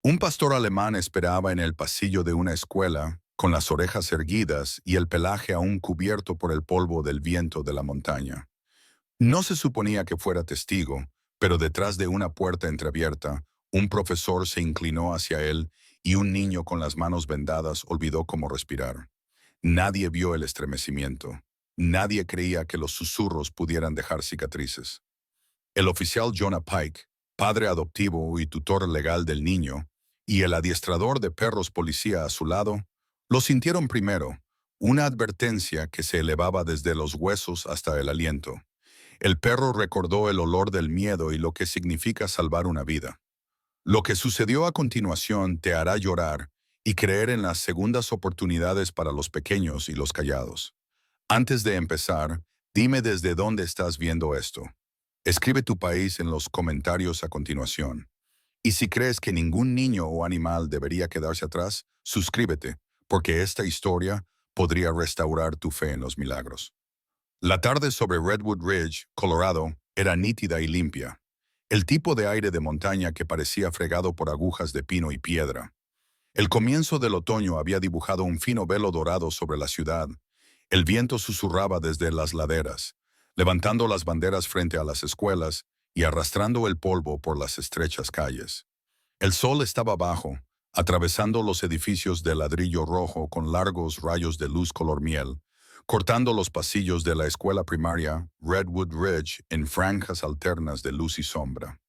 Un pastor alemán esperaba en el pasillo de una escuela, con las orejas erguidas y el pelaje aún cubierto por el polvo del viento de la montaña. No se suponía que fuera testigo, pero detrás de una puerta entreabierta, un profesor se inclinó hacia él y un niño con las manos vendadas olvidó cómo respirar. Nadie vio el estremecimiento. Nadie creía que los susurros pudieran dejar cicatrices. El oficial Jonah Pike, padre adoptivo y tutor legal del niño, y el adiestrador de perros policía a su lado, lo sintieron primero, una advertencia que se elevaba desde los huesos hasta el aliento. El perro recordó el olor del miedo y lo que significa salvar una vida. Lo que sucedió a continuación te hará llorar y creer en las segundas oportunidades para los pequeños y los callados. Antes de empezar, dime desde dónde estás viendo esto. Escribe tu país en los comentarios a continuación. Y si crees que ningún niño o animal debería quedarse atrás, suscríbete, porque esta historia podría restaurar tu fe en los milagros. La tarde sobre Redwood Ridge, Colorado, era nítida y limpia. El tipo de aire de montaña que parecía fregado por agujas de pino y piedra. El comienzo del otoño había dibujado un fino velo dorado sobre la ciudad. El viento susurraba desde las laderas, levantando las banderas frente a las escuelas y arrastrando el polvo por las estrechas calles. El sol estaba bajo, atravesando los edificios de ladrillo rojo con largos rayos de luz color miel, cortando los pasillos de la escuela primaria Redwood Ridge en franjas alternas de luz y sombra.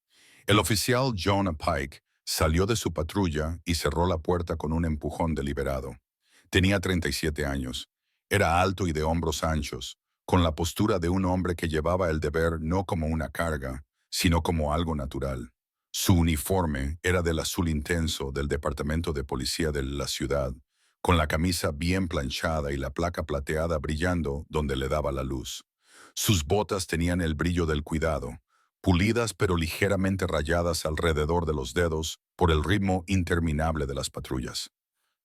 El oficial Jonah Pike salió de su patrulla y cerró la puerta con un empujón deliberado. Tenía 37 años. Era alto y de hombros anchos, con la postura de un hombre que llevaba el deber no como una carga, sino como algo natural. Su uniforme era del azul intenso del departamento de policía de la ciudad, con la camisa bien planchada y la placa plateada brillando donde le daba la luz. Sus botas tenían el brillo del cuidado, pulidas pero ligeramente rayadas alrededor de los dedos por el ritmo interminable de las patrullas.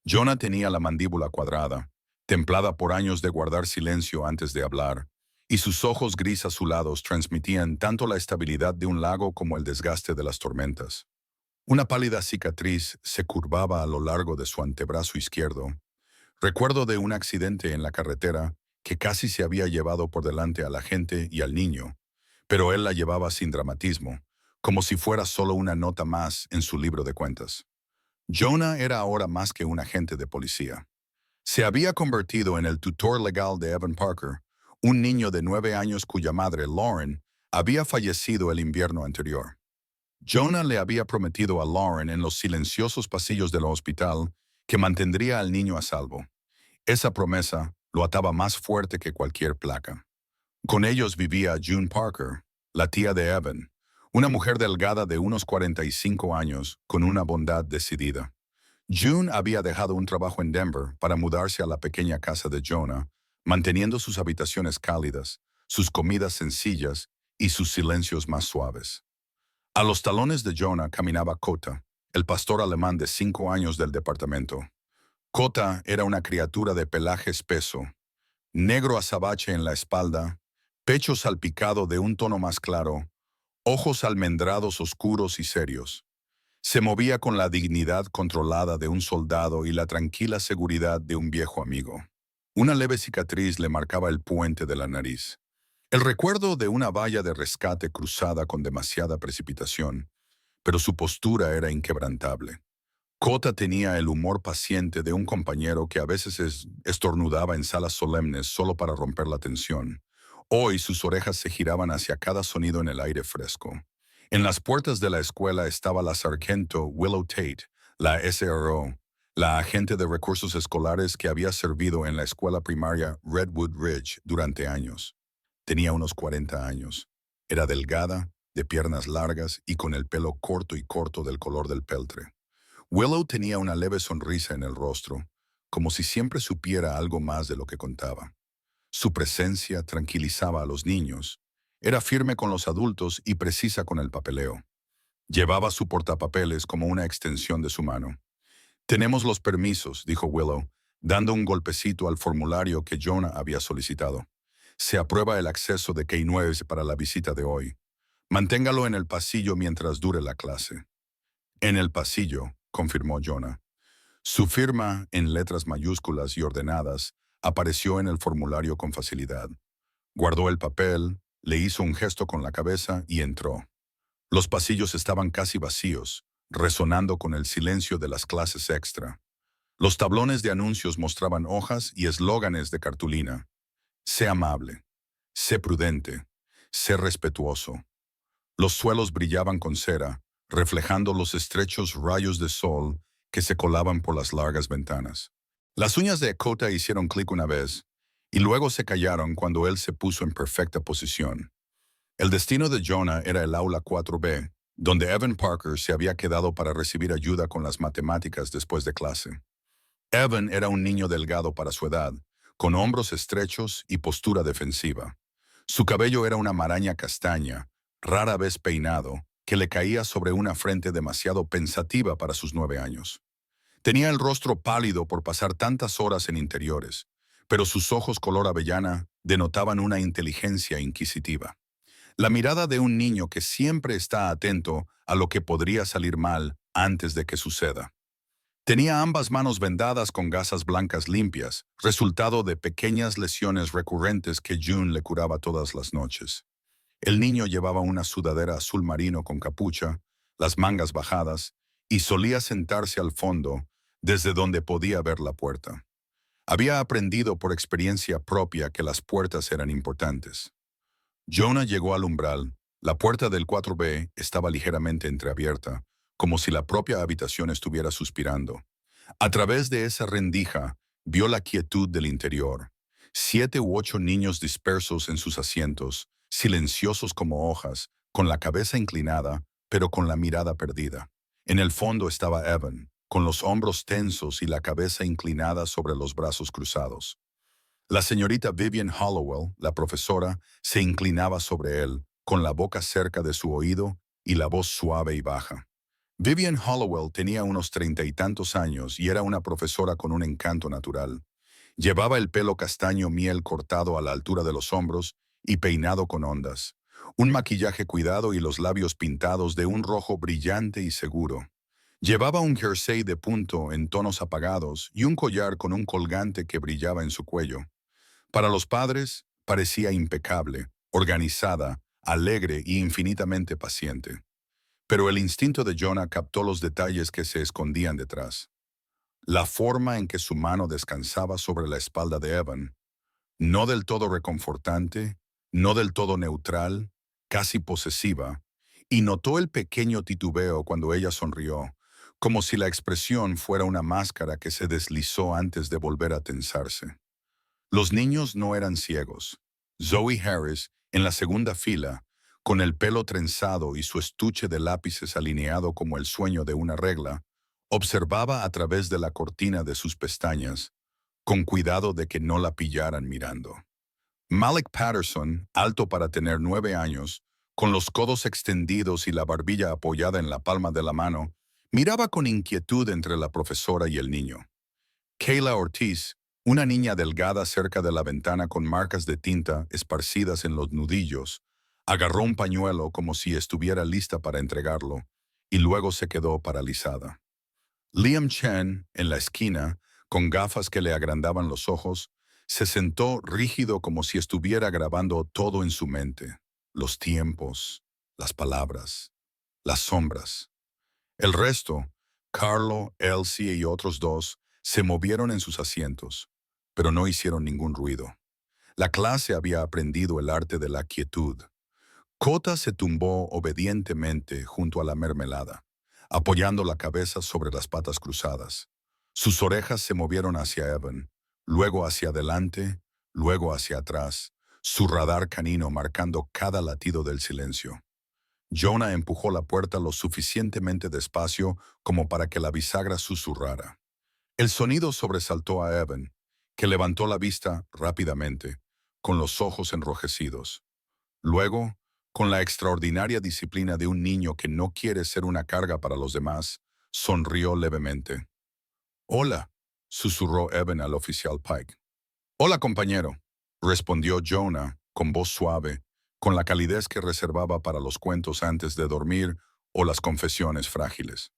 Jonah tenía la mandíbula cuadrada, templada por años de guardar silencio antes de hablar, y sus ojos gris azulados transmitían tanto la estabilidad de un lago como el desgaste de las tormentas. Una pálida cicatriz se curvaba a lo largo de su antebrazo izquierdo. Recuerdo de un accidente en la carretera que casi se había llevado por delante a la gente y al niño, pero él la llevaba sin dramatismo, como si fuera solo una nota más en su libro de cuentas. Jonah era ahora más que un agente de policía. Se había convertido en el tutor legal de Evan Parker, un niño de 9 años cuya madre, Lauren, había fallecido el invierno anterior. Jonah le había prometido a Lauren en los silenciosos pasillos del hospital que mantendría al niño a salvo. Esa promesa lo ataba más fuerte que cualquier placa. Con ellos vivía June Parker, la tía de Evan, una mujer delgada de unos 45 años con una bondad decidida. June había dejado un trabajo en Denver para mudarse a la pequeña casa de Jonah, manteniendo sus habitaciones cálidas, sus comidas sencillas y sus silencios más suaves. A los talones de Jonah caminaba Kota, el pastor alemán de 5 años del departamento. Kota era una criatura de pelaje espeso, negro azabache en la espalda, pecho salpicado de un tono más claro, ojos almendrados oscuros y serios. Se movía con la dignidad controlada de un soldado y la tranquila seguridad de un viejo amigo. Una leve cicatriz le marcaba el puente de la nariz. El recuerdo de una valla de rescate cruzada con demasiada precipitación, pero su postura era inquebrantable. Kota tenía el humor paciente de un compañero que a veces estornudaba en salas solemnes solo para romper la tensión. Hoy sus orejas se giraban hacia cada sonido en el aire fresco. En las puertas de la escuela estaba la sargento Willow Tate, la SRO, la agente de recursos escolares que había servido en la escuela primaria Redwood Ridge durante años. Tenía unos 40 años. Era delgada, de piernas largas y con el pelo corto y corto del color del peltre. Willow tenía una leve sonrisa en el rostro, como si siempre supiera algo más de lo que contaba. Su presencia tranquilizaba a los niños. Era firme con los adultos y precisa con el papeleo. Llevaba su portapapeles como una extensión de su mano. «Tenemos los permisos», dijo Willow, dando un golpecito al formulario que Jonah había solicitado. «Se aprueba el acceso de K9 para la visita de hoy. Manténgalo en el pasillo mientras dure la clase». En el pasillo, confirmó Jonah. Su firma, en letras mayúsculas y ordenadas, apareció en el formulario con facilidad. Guardó el papel, le hizo un gesto con la cabeza y entró. Los pasillos estaban casi vacíos, resonando con el silencio de las clases extra. Los tablones de anuncios mostraban hojas y eslóganes de cartulina. Sé amable, sé prudente, sé respetuoso. Los suelos brillaban con cera, reflejando los estrechos rayos de sol que se colaban por las largas ventanas. Las uñas de Ekota hicieron clic una vez, y luego se callaron cuando él se puso en perfecta posición. El destino de Jonah era el aula 4B, donde Evan Parker se había quedado para recibir ayuda con las matemáticas después de clase. Evan era un niño delgado para su edad, con hombros estrechos y postura defensiva. Su cabello era una maraña castaña, rara vez peinado, que le caía sobre una frente demasiado pensativa para sus 9 años. Tenía el rostro pálido por pasar tantas horas en interiores, pero sus ojos color avellana denotaban una inteligencia inquisitiva. La mirada de un niño que siempre está atento a lo que podría salir mal antes de que suceda. Tenía ambas manos vendadas con gasas blancas limpias, resultado de pequeñas lesiones recurrentes que June le curaba todas las noches. El niño llevaba una sudadera azul marino con capucha, las mangas bajadas, y solía sentarse al fondo, desde donde podía ver la puerta. Había aprendido por experiencia propia que las puertas eran importantes. Jonah llegó al umbral. La puerta del 4B estaba ligeramente entreabierta, como si la propia habitación estuviera suspirando. A través de esa rendija, vio la quietud del interior. 7 u 8 niños dispersos en sus asientos, silenciosos como hojas, con la cabeza inclinada, pero con la mirada perdida. En el fondo estaba Evan, con los hombros tensos y la cabeza inclinada sobre los brazos cruzados. La señorita Vivian Hollowell, la profesora, se inclinaba sobre él, con la boca cerca de su oído y la voz suave y baja. Vivian Hollowell tenía unos 30 y tantos años y era una profesora con un encanto natural. Llevaba el pelo castaño miel cortado a la altura de los hombros y peinado con ondas, un maquillaje cuidado y los labios pintados de un rojo brillante y seguro. Llevaba un jersey de punto en tonos apagados y un collar con un colgante que brillaba en su cuello. Para los padres, parecía impecable, organizada, alegre y infinitamente paciente. Pero el instinto de Jonah captó los detalles que se escondían detrás. La forma en que su mano descansaba sobre la espalda de Evan, no del todo reconfortante, no del todo neutral, casi posesiva, y notó el pequeño titubeo cuando ella sonrió, como si la expresión fuera una máscara que se deslizó antes de volver a tensarse. Los niños no eran ciegos. Zoe Harris, en la segunda fila, con el pelo trenzado y su estuche de lápices alineado como el sueño de una regla, observaba a través de la cortina de sus pestañas, con cuidado de que no la pillaran mirando. Malik Patterson, alto para tener 9 años, con los codos extendidos y la barbilla apoyada en la palma de la mano, miraba con inquietud entre la profesora y el niño. Kayla Ortiz, una niña delgada cerca de la ventana con marcas de tinta esparcidas en los nudillos, agarró un pañuelo como si estuviera lista para entregarlo, y luego se quedó paralizada. Liam Chen, en la esquina, con gafas que le agrandaban los ojos, se sentó rígido como si estuviera grabando todo en su mente. Los tiempos, las palabras, las sombras. El resto, Carlo, Elsie y otros 2, se movieron en sus asientos, pero no hicieron ningún ruido. La clase había aprendido el arte de la quietud. Cota se tumbó obedientemente junto a la mermelada, apoyando la cabeza sobre las patas cruzadas. Sus orejas se movieron hacia Evan, luego hacia adelante, luego hacia atrás, su radar canino marcando cada latido del silencio. Jonah empujó la puerta lo suficientemente despacio como para que la bisagra susurrara. El sonido sobresaltó a Evan, que levantó la vista rápidamente, con los ojos enrojecidos. Luego, con la extraordinaria disciplina de un niño que no quiere ser una carga para los demás, sonrió levemente. «Hola», susurró Evan al oficial Pike. «Hola, compañero», respondió Jonah con voz suave, con la calidez que reservaba para los cuentos antes de dormir o las confesiones frágiles.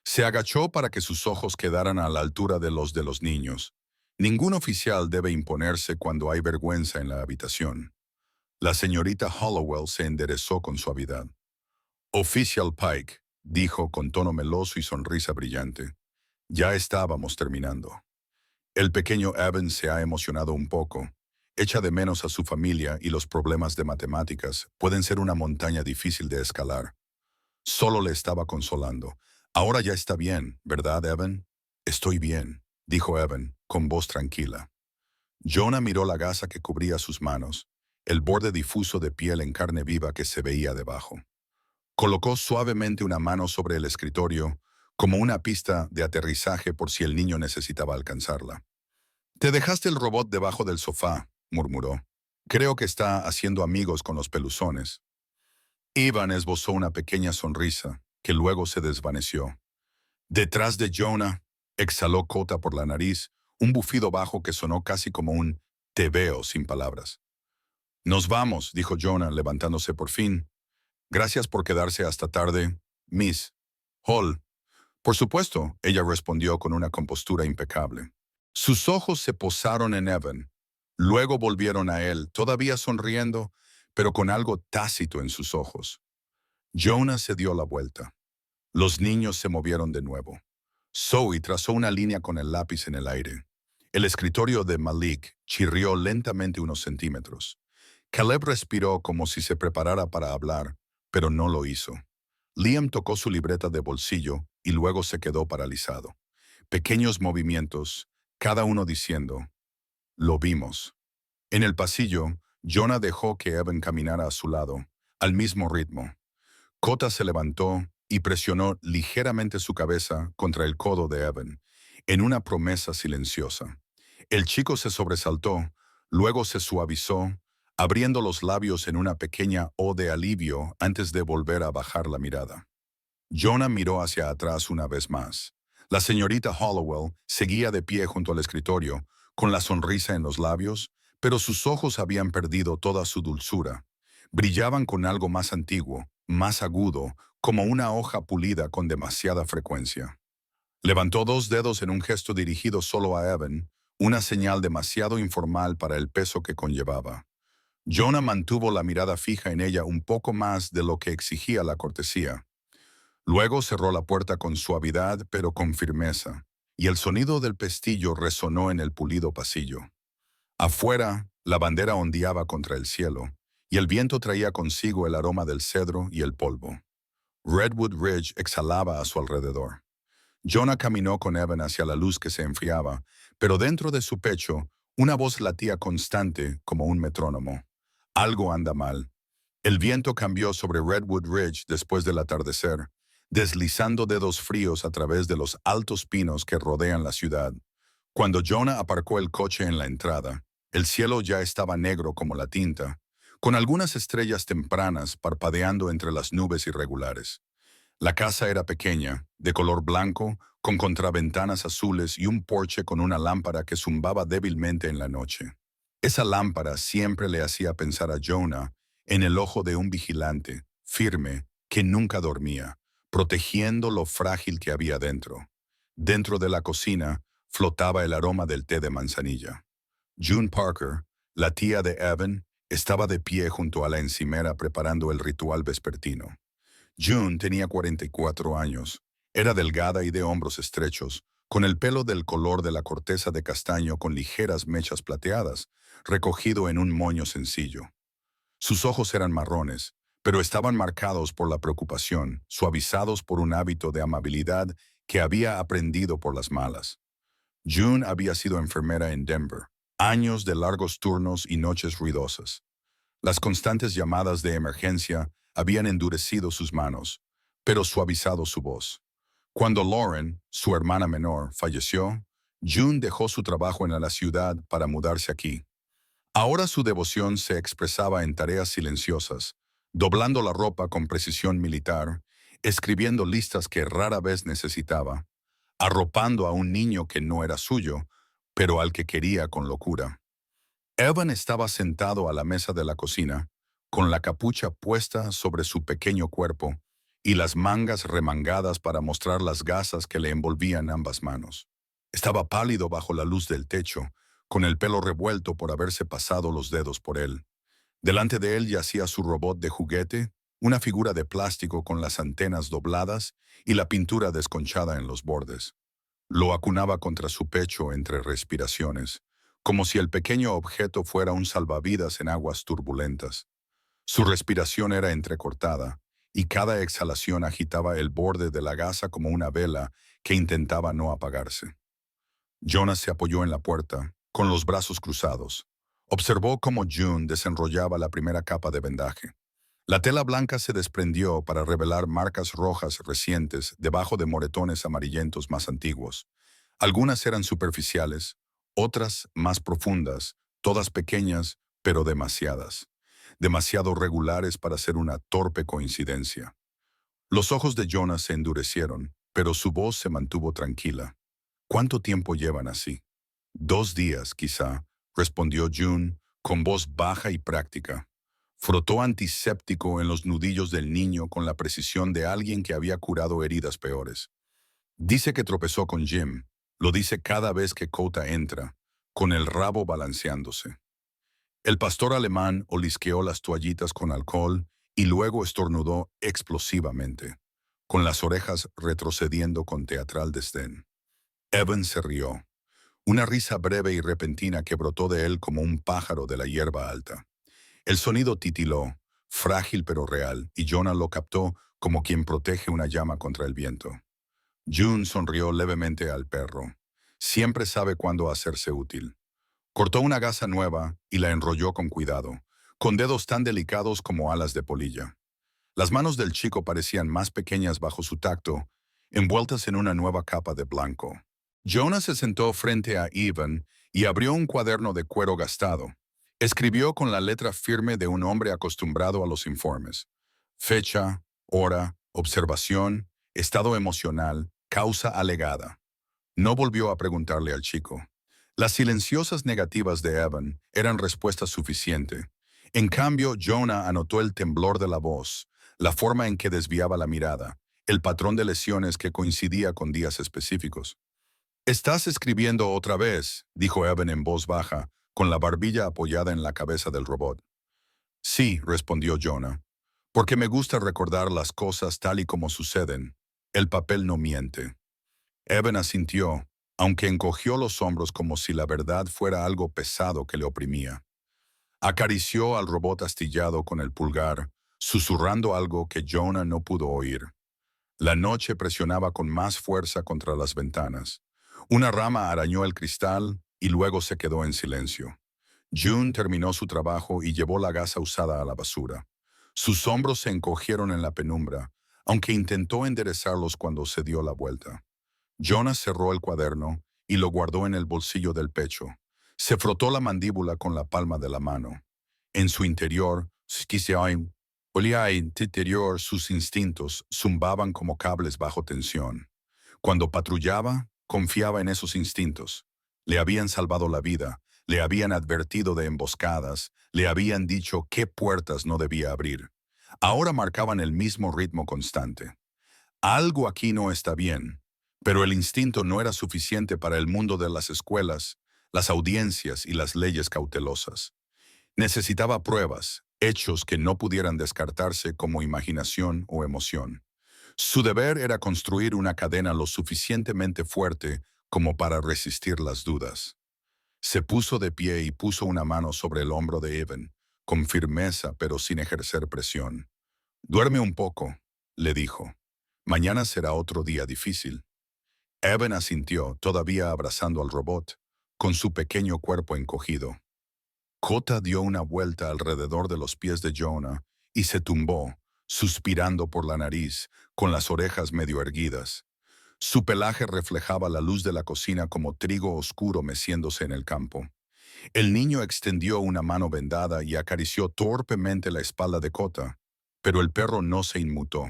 Se agachó para que sus ojos quedaran a la altura de los niños. Ningún oficial debe imponerse cuando hay vergüenza en la habitación. La señorita Hollowell se enderezó con suavidad. Oficial Pike, dijo con tono meloso y sonrisa brillante. Ya estábamos terminando. El pequeño Evan se ha emocionado un poco. Echa de menos a su familia y los problemas de matemáticas pueden ser una montaña difícil de escalar. Solo le estaba consolando. Ahora ya está bien, ¿verdad, Evan? Estoy bien, dijo Evan, con voz tranquila. Jonah miró la gasa que cubría sus manos, el borde difuso de piel en carne viva que se veía debajo. Colocó suavemente una mano sobre el escritorio, como una pista de aterrizaje por si el niño necesitaba alcanzarla. Te dejaste el robot debajo del sofá, murmuró. Creo que está haciendo amigos con los peluzones. Ivan esbozó una pequeña sonrisa, que luego se desvaneció. Detrás de Jonah, exhaló Cota por la nariz, un bufido bajo que sonó casi como un «te veo» sin palabras. Nos vamos, dijo Jonah, levantándose por fin. Gracias por quedarse hasta tarde, Miss Hall. Por supuesto, ella respondió con una compostura impecable. Sus ojos se posaron en Evan. Luego volvieron a él, todavía sonriendo, pero con algo tácito en sus ojos. Jonah se dio la vuelta. Los niños se movieron de nuevo. Zoe trazó una línea con el lápiz en el aire. El escritorio de Malik chirrió lentamente unos centímetros. Caleb respiró como si se preparara para hablar, pero no lo hizo. Liam tocó su libreta de bolsillo y luego se quedó paralizado. Pequeños movimientos, cada uno diciendo, «Lo vimos». En el pasillo, Jonah dejó que Evan caminara a su lado, al mismo ritmo. Cota se levantó y presionó ligeramente su cabeza contra el codo de Evan, en una promesa silenciosa. El chico se sobresaltó, luego se suavizó, abriendo los labios en una pequeña O de alivio antes de volver a bajar la mirada. Jonah miró hacia atrás una vez más. La señorita Hollowell seguía de pie junto al escritorio, con la sonrisa en los labios, pero sus ojos habían perdido toda su dulzura. Brillaban con algo más antiguo, más agudo, como una hoja pulida con demasiada frecuencia. Levantó dos dedos en un gesto dirigido solo a Evan, una señal demasiado informal para el peso que conllevaba. Jonah mantuvo la mirada fija en ella un poco más de lo que exigía la cortesía. Luego cerró la puerta con suavidad pero con firmeza, y el sonido del pestillo resonó en el pulido pasillo. Afuera, la bandera ondeaba contra el cielo, y el viento traía consigo el aroma del cedro y el polvo. Redwood Ridge exhalaba a su alrededor. Jonah caminó con Evan hacia la luz que se enfriaba, pero dentro de su pecho, una voz latía constante como un metrónomo. Algo anda mal. El viento cambió sobre Redwood Ridge después del atardecer, deslizando dedos fríos a través de los altos pinos que rodean la ciudad. Cuando Jonah aparcó el coche en la entrada, el cielo ya estaba negro como la tinta, con algunas estrellas tempranas parpadeando entre las nubes irregulares. La casa era pequeña, de color blanco, con contraventanas azules y un porche con una lámpara que zumbaba débilmente en la noche. Esa lámpara siempre le hacía pensar a Jonah en el ojo de un vigilante, firme, que nunca dormía, protegiendo lo frágil que había dentro. Dentro de la cocina flotaba el aroma del té de manzanilla. June Parker, la tía de Evan, estaba de pie junto a la encimera preparando el ritual vespertino. June tenía 44 años. Era delgada y de hombros estrechos, con el pelo del color de la corteza de castaño con ligeras mechas plateadas, recogido en un moño sencillo. Sus ojos eran marrones, pero estaban marcados por la preocupación, suavizados por un hábito de amabilidad que había aprendido por las malas. June había sido enfermera en Denver, años de largos turnos y noches ruidosas. Las constantes llamadas de emergencia habían endurecido sus manos, pero suavizado su voz. Cuando Lauren, su hermana menor, falleció, June dejó su trabajo en la ciudad para mudarse aquí. Ahora su devoción se expresaba en tareas silenciosas, doblando la ropa con precisión militar, escribiendo listas que rara vez necesitaba, arropando a un niño que no era suyo, pero al que quería con locura. Evan estaba sentado a la mesa de la cocina, con la capucha puesta sobre su pequeño cuerpo, y las mangas remangadas para mostrar las gasas que le envolvían ambas manos. Estaba pálido bajo la luz del techo, con el pelo revuelto por haberse pasado los dedos por él. Delante de él yacía su robot de juguete, una figura de plástico con las antenas dobladas y la pintura desconchada en los bordes. Lo acunaba contra su pecho entre respiraciones, como si el pequeño objeto fuera un salvavidas en aguas turbulentas. Su respiración era entrecortada, y cada exhalación agitaba el borde de la gasa como una vela que intentaba no apagarse. Jonas se apoyó en la puerta, con los brazos cruzados. Observó cómo June desenrollaba la primera capa de vendaje. La tela blanca se desprendió para revelar marcas rojas recientes debajo de moretones amarillentos más antiguos. Algunas eran superficiales, otras más profundas, todas pequeñas, pero demasiadas. Demasiado regulares para ser una torpe coincidencia. Los ojos de Jonas se endurecieron, pero su voz se mantuvo tranquila. ¿Cuánto tiempo llevan así? 2 días, quizá, respondió June, con voz baja y práctica. Frotó antiséptico en los nudillos del niño con la precisión de alguien que había curado heridas peores. Dice que tropezó con Jim. Lo dice cada vez que Kota entra, con el rabo balanceándose. El pastor alemán olisqueó las toallitas con alcohol y luego estornudó explosivamente, con las orejas retrocediendo con teatral desdén. Evan se rió, una risa breve y repentina que brotó de él como un pájaro de la hierba alta. El sonido titiló, frágil pero real, y Jonah lo captó como quien protege una llama contra el viento. June sonrió levemente al perro. Siempre sabe cuándo hacerse útil. Cortó una gasa nueva y la enrolló con cuidado, con dedos tan delicados como alas de polilla. Las manos del chico parecían más pequeñas bajo su tacto, envueltas en una nueva capa de blanco. Jonah se sentó frente a Evan y abrió un cuaderno de cuero gastado. Escribió con la letra firme de un hombre acostumbrado a los informes. Fecha, hora, observación, estado emocional, causa alegada. No volvió a preguntarle al chico. Las silenciosas negativas de Evan eran respuesta suficiente. En cambio, Jonah anotó el temblor de la voz, la forma en que desviaba la mirada, el patrón de lesiones que coincidía con días específicos. «Estás escribiendo otra vez», dijo Evan en voz baja, con la barbilla apoyada en la cabeza del robot. «Sí», respondió Jonah, «porque me gusta recordar las cosas tal y como suceden. El papel no miente». Evan asintió, aunque encogió los hombros como si la verdad fuera algo pesado que le oprimía. Acarició al robot astillado con el pulgar, susurrando algo que Jonah no pudo oír. La noche presionaba con más fuerza contra las ventanas. Una rama arañó el cristal y luego se quedó en silencio. June terminó su trabajo y llevó la gasa usada a la basura. Sus hombros se encogieron en la penumbra, aunque intentó enderezarlos cuando se dio la vuelta. Jonas cerró el cuaderno y lo guardó en el bolsillo del pecho. Se frotó la mandíbula con la palma de la mano. En su interior, sus instintos zumbaban como cables bajo tensión. Cuando patrullaba, confiaba en esos instintos. Le habían salvado la vida, le habían advertido de emboscadas, le habían dicho qué puertas no debía abrir. Ahora marcaban el mismo ritmo constante. Algo aquí no está bien. Pero el instinto no era suficiente para el mundo de las escuelas, las audiencias y las leyes cautelosas. Necesitaba pruebas, hechos que no pudieran descartarse como imaginación o emoción. Su deber era construir una cadena lo suficientemente fuerte como para resistir las dudas. Se puso de pie y puso una mano sobre el hombro de Evan, con firmeza pero sin ejercer presión. «Duerme un poco», le dijo. «Mañana será otro día difícil». Evan asintió, todavía abrazando al robot, con su pequeño cuerpo encogido. Kota dio una vuelta alrededor de los pies de Jonah y se tumbó, suspirando por la nariz, con las orejas medio erguidas. Su pelaje reflejaba la luz de la cocina como trigo oscuro meciéndose en el campo. El niño extendió una mano vendada y acarició torpemente la espalda de Kota, pero el perro no se inmutó.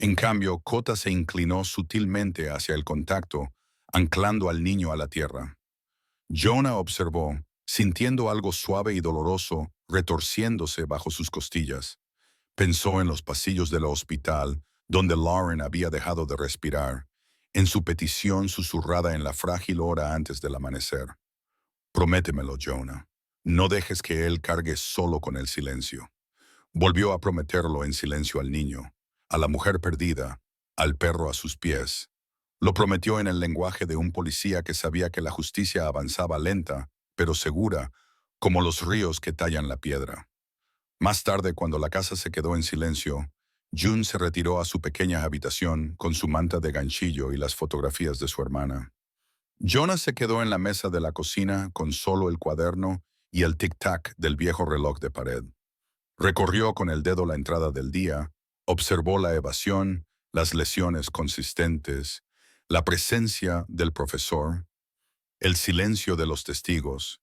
En cambio, Kota se inclinó sutilmente hacia el contacto, anclando al niño a la tierra. Jonah observó, sintiendo algo suave y doloroso retorciéndose bajo sus costillas. Pensó en los pasillos del hospital, donde Lauren había dejado de respirar, en su petición susurrada en la frágil hora antes del amanecer. Prométemelo, Jonah. No dejes que él cargue solo con el silencio. Volvió a prometerlo en silencio al niño, a la mujer perdida, al perro a sus pies. Lo prometió en el lenguaje de un policía que sabía que la justicia avanzaba lenta, pero segura, como los ríos que tallan la piedra. Más tarde, cuando la casa se quedó en silencio, June se retiró a su pequeña habitación con su manta de ganchillo y las fotografías de su hermana. Jonas se quedó en la mesa de la cocina con solo el cuaderno y el tic-tac del viejo reloj de pared. Recorrió con el dedo la entrada del día, observó la evasión, las lesiones consistentes, la presencia del profesor, el silencio de los testigos,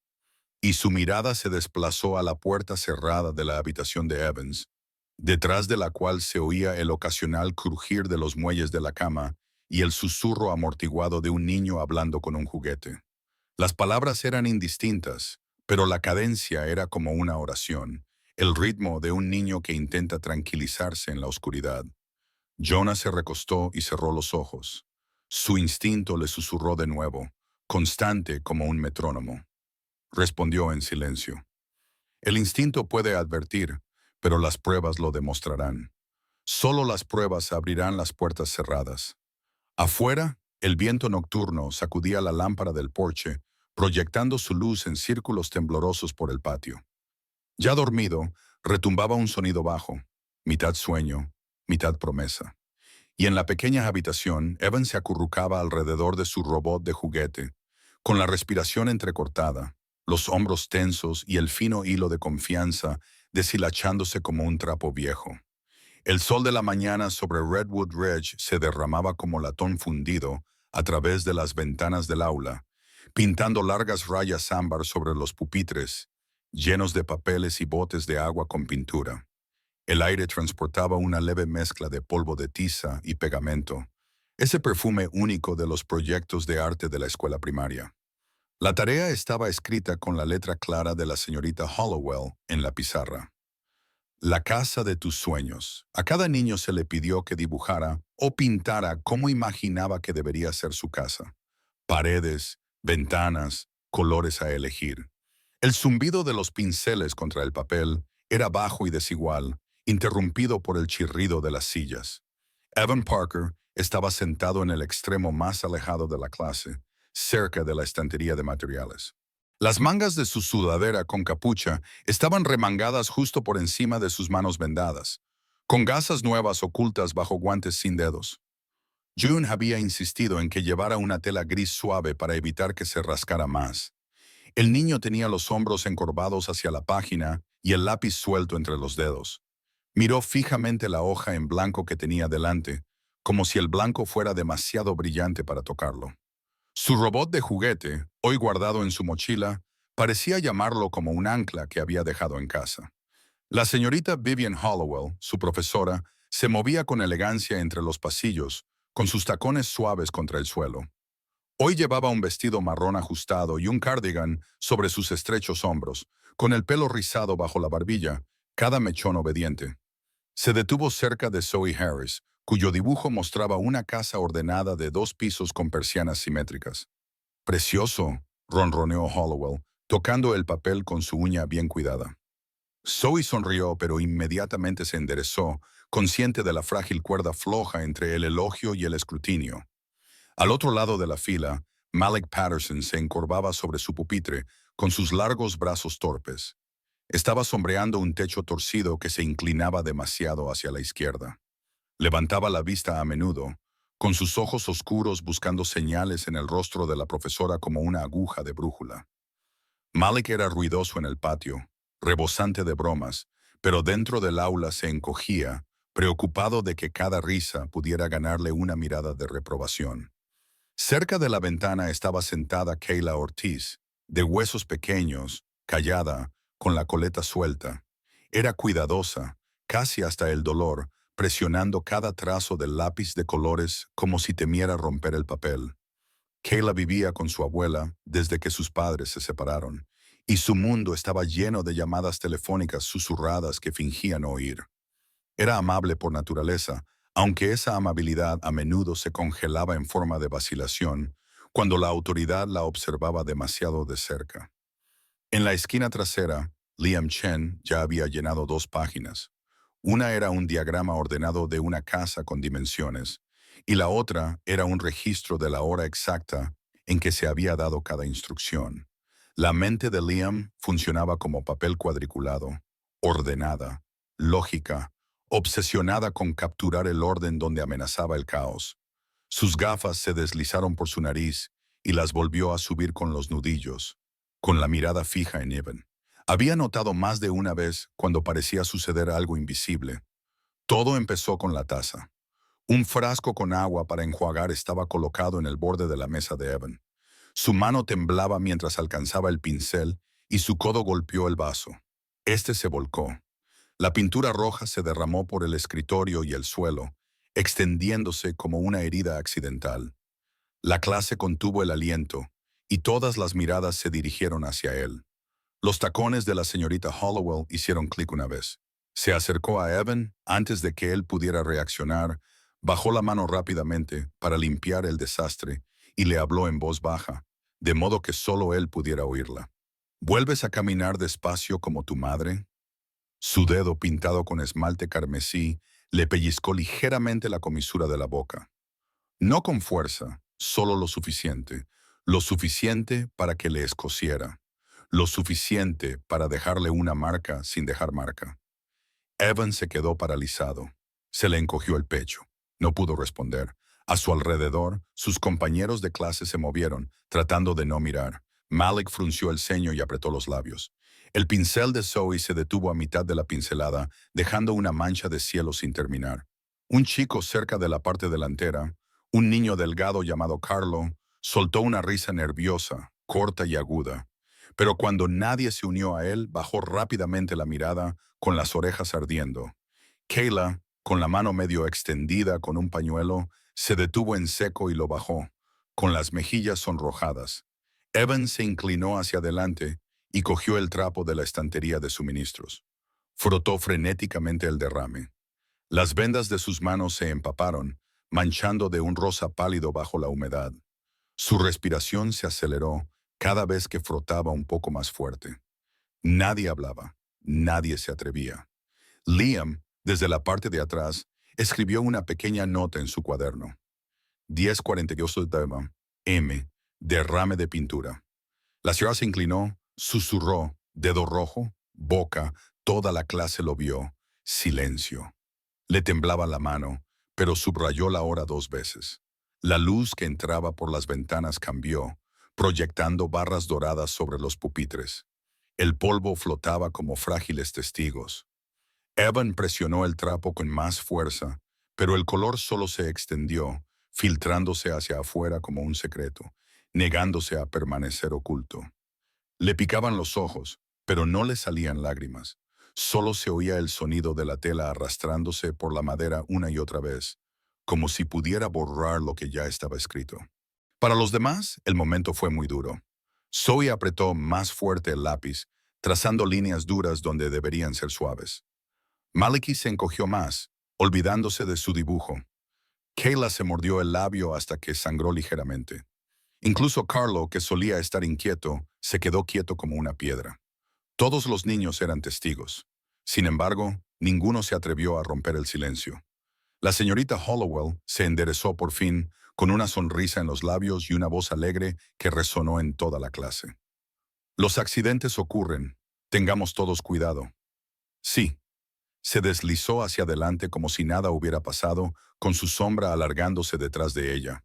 y su mirada se desplazó a la puerta cerrada de la habitación de Evans, detrás de la cual se oía el ocasional crujir de los muelles de la cama y el susurro amortiguado de un niño hablando con un juguete. Las palabras eran indistintas, pero la cadencia era como una oración, el ritmo de un niño que intenta tranquilizarse en la oscuridad. Jonah se recostó y cerró los ojos. Su instinto le susurró de nuevo, constante como un metrónomo. Respondió en silencio. El instinto puede advertir, pero las pruebas lo demostrarán. Solo las pruebas abrirán las puertas cerradas. Afuera, el viento nocturno sacudía la lámpara del porche, proyectando su luz en círculos temblorosos por el patio. Ya dormido, retumbaba un sonido bajo, mitad sueño, mitad promesa. Y en la pequeña habitación, Evan se acurrucaba alrededor de su robot de juguete, con la respiración entrecortada, los hombros tensos y el fino hilo de confianza deshilachándose como un trapo viejo. El sol de la mañana sobre Redwood Ridge se derramaba como latón fundido a través de las ventanas del aula, pintando largas rayas ámbar sobre los pupitres, llenos de papeles y botes de agua con pintura. El aire transportaba una leve mezcla de polvo de tiza y pegamento, ese perfume único de los proyectos de arte de la escuela primaria. La tarea estaba escrita con la letra clara de la señorita Hollowell en la pizarra. La casa de tus sueños. A cada niño se le pidió que dibujara o pintara cómo imaginaba que debería ser su casa. Paredes, ventanas, colores a elegir. El zumbido de los pinceles contra el papel era bajo y desigual, interrumpido por el chirrido de las sillas. Evan Parker estaba sentado en el extremo más alejado de la clase, cerca de la estantería de materiales. Las mangas de su sudadera con capucha estaban remangadas justo por encima de sus manos vendadas, con gasas nuevas ocultas bajo guantes sin dedos. June había insistido en que llevara una tela gris suave para evitar que se rascara más. El niño tenía los hombros encorvados hacia la página y el lápiz suelto entre los dedos. Miró fijamente la hoja en blanco que tenía delante, como si el blanco fuera demasiado brillante para tocarlo. Su robot de juguete, hoy guardado en su mochila, parecía llamarlo como un ancla que había dejado en casa. La señorita Vivian Hollowell, su profesora, se movía con elegancia entre los pasillos, con sus tacones suaves contra el suelo. Hoy llevaba un vestido marrón ajustado y un cardigan sobre sus estrechos hombros, con el pelo rizado bajo la barbilla, cada mechón obediente. Se detuvo cerca de Zoe Harris, cuyo dibujo mostraba una casa ordenada de 2 pisos con persianas simétricas. «Precioso», ronroneó Hollowell, tocando el papel con su uña bien cuidada. Zoe sonrió, pero inmediatamente se enderezó, consciente de la frágil cuerda floja entre el elogio y el escrutinio. Al otro lado de la fila, Malik Patterson se encorvaba sobre su pupitre, con sus largos brazos torpes. Estaba sombreando un techo torcido que se inclinaba demasiado hacia la izquierda. Levantaba la vista a menudo, con sus ojos oscuros buscando señales en el rostro de la profesora como una aguja de brújula. Malik era ruidoso en el patio, rebosante de bromas, pero dentro del aula se encogía, preocupado de que cada risa pudiera ganarle una mirada de reprobación. Cerca de la ventana estaba sentada Kayla Ortiz, de huesos pequeños, callada, con la coleta suelta. Era cuidadosa, casi hasta el dolor, presionando cada trazo del lápiz de colores como si temiera romper el papel. Kayla vivía con su abuela desde que sus padres se separaron, y su mundo estaba lleno de llamadas telefónicas susurradas que fingían oír. Era amable por naturaleza, aunque esa amabilidad a menudo se congelaba en forma de vacilación cuando la autoridad la observaba demasiado de cerca. En la esquina trasera, Liam Chen ya había llenado 2 páginas. Una era un diagrama ordenado de una casa con dimensiones, y la otra era un registro de la hora exacta en que se había dado cada instrucción. La mente de Liam funcionaba como papel cuadriculado, ordenada, lógica, obsesionada con capturar el orden donde amenazaba el caos. Sus gafas se deslizaron por su nariz y las volvió a subir con los nudillos, con la mirada fija en Evan. Había notado más de una vez cuando parecía suceder algo invisible. Todo empezó con la taza. Un frasco con agua para enjuagar estaba colocado en el borde de la mesa de Evan. Su mano temblaba mientras alcanzaba el pincel y su codo golpeó el vaso. Este se volcó. La pintura roja se derramó por el escritorio y el suelo, extendiéndose como una herida accidental. La clase contuvo el aliento, y todas las miradas se dirigieron hacia él. Los tacones de la señorita Hollowell hicieron clic una vez. Se acercó a Evan antes de que él pudiera reaccionar, bajó la mano rápidamente para limpiar el desastre y le habló en voz baja, de modo que solo él pudiera oírla. ¿Vuelves a caminar despacio como tu madre? Su dedo pintado con esmalte carmesí le pellizcó ligeramente la comisura de la boca. No con fuerza, solo lo suficiente para que le escociera, lo suficiente para dejarle una marca sin dejar marca. Evan se quedó paralizado. Se le encogió el pecho. No pudo responder. A su alrededor, sus compañeros de clase se movieron, tratando de no mirar. Malik frunció el ceño y apretó los labios. El pincel de Zoe se detuvo a mitad de la pincelada, dejando una mancha de cielo sin terminar. Un chico cerca de la parte delantera, un niño delgado llamado Carlo, soltó una risa nerviosa, corta y aguda. Pero cuando nadie se unió a él, bajó rápidamente la mirada, con las orejas ardiendo. Kayla, con la mano medio extendida con un pañuelo, se detuvo en seco y lo bajó, con las mejillas sonrojadas. Evan se inclinó hacia adelante y cogió el trapo de la estantería de suministros. Frotó frenéticamente el derrame. Las vendas de sus manos se empaparon, manchando de un rosa pálido bajo la humedad. Su respiración se aceleró cada vez que frotaba un poco más fuerte. Nadie hablaba, nadie se atrevía. Liam, desde la parte de atrás, escribió una pequeña nota en su cuaderno. 10:48 M. Derrame de pintura. La señora se inclinó, susurró, dedo rojo, boca, toda la clase lo vio. Silencio. Le temblaba la mano, pero subrayó la hora 2 veces. La luz que entraba por las ventanas cambió, proyectando barras doradas sobre los pupitres. El polvo flotaba como frágiles testigos. Evan presionó el trapo con más fuerza, pero el color solo se extendió, filtrándose hacia afuera como un secreto, negándose a permanecer oculto. Le picaban los ojos, pero no le salían lágrimas. Solo se oía el sonido de la tela arrastrándose por la madera una y otra vez, como si pudiera borrar lo que ya estaba escrito. Para los demás, el momento fue muy duro. Zoe apretó más fuerte el lápiz, trazando líneas duras donde deberían ser suaves. Maliki se encogió más, olvidándose de su dibujo. Kayla se mordió el labio hasta que sangró ligeramente. Incluso Carlo, que solía estar inquieto, se quedó quieto como una piedra. Todos los niños eran testigos. Sin embargo, ninguno se atrevió a romper el silencio. La señorita Hollowell se enderezó por fin, con una sonrisa en los labios y una voz alegre que resonó en toda la clase. Los accidentes ocurren. Tengamos todos cuidado. Sí. Se deslizó hacia adelante como si nada hubiera pasado, con su sombra alargándose detrás de ella.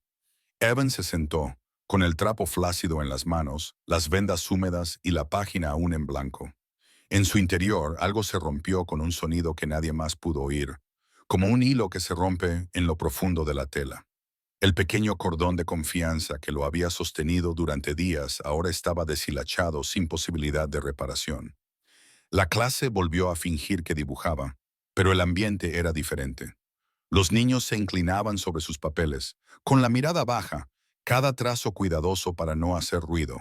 Evan se sentó, con el trapo flácido en las manos, las vendas húmedas y la página aún en blanco. En su interior algo se rompió con un sonido que nadie más pudo oír, como un hilo que se rompe en lo profundo de la tela. El pequeño cordón de confianza que lo había sostenido durante días ahora estaba deshilachado sin posibilidad de reparación. La clase volvió a fingir que dibujaba, pero el ambiente era diferente. Los niños se inclinaban sobre sus papeles, con la mirada baja, cada trazo cuidadoso para no hacer ruido.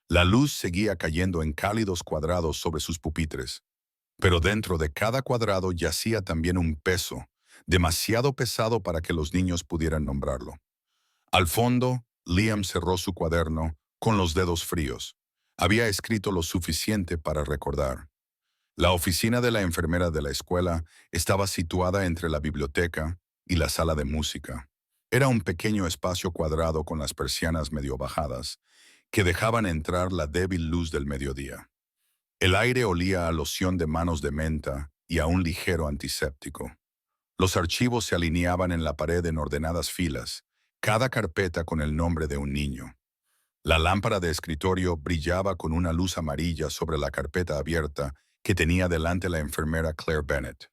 La luz seguía cayendo en cálidos cuadrados sobre sus pupitres, pero dentro de cada cuadrado yacía también un peso, demasiado pesado para que los niños pudieran nombrarlo. Al fondo, Liam cerró su cuaderno con los dedos fríos. Había escrito lo suficiente para recordar. La oficina de la enfermera de la escuela estaba situada entre la biblioteca y la sala de música. Era un pequeño espacio cuadrado con las persianas medio bajadas, que dejaban entrar la débil luz del mediodía. El aire olía a loción de manos de menta y a un ligero antiséptico. Los archivos se alineaban en la pared en ordenadas filas, cada carpeta con el nombre de un niño. La lámpara de escritorio brillaba con una luz amarilla sobre la carpeta abierta que tenía delante la enfermera Claire Bennett.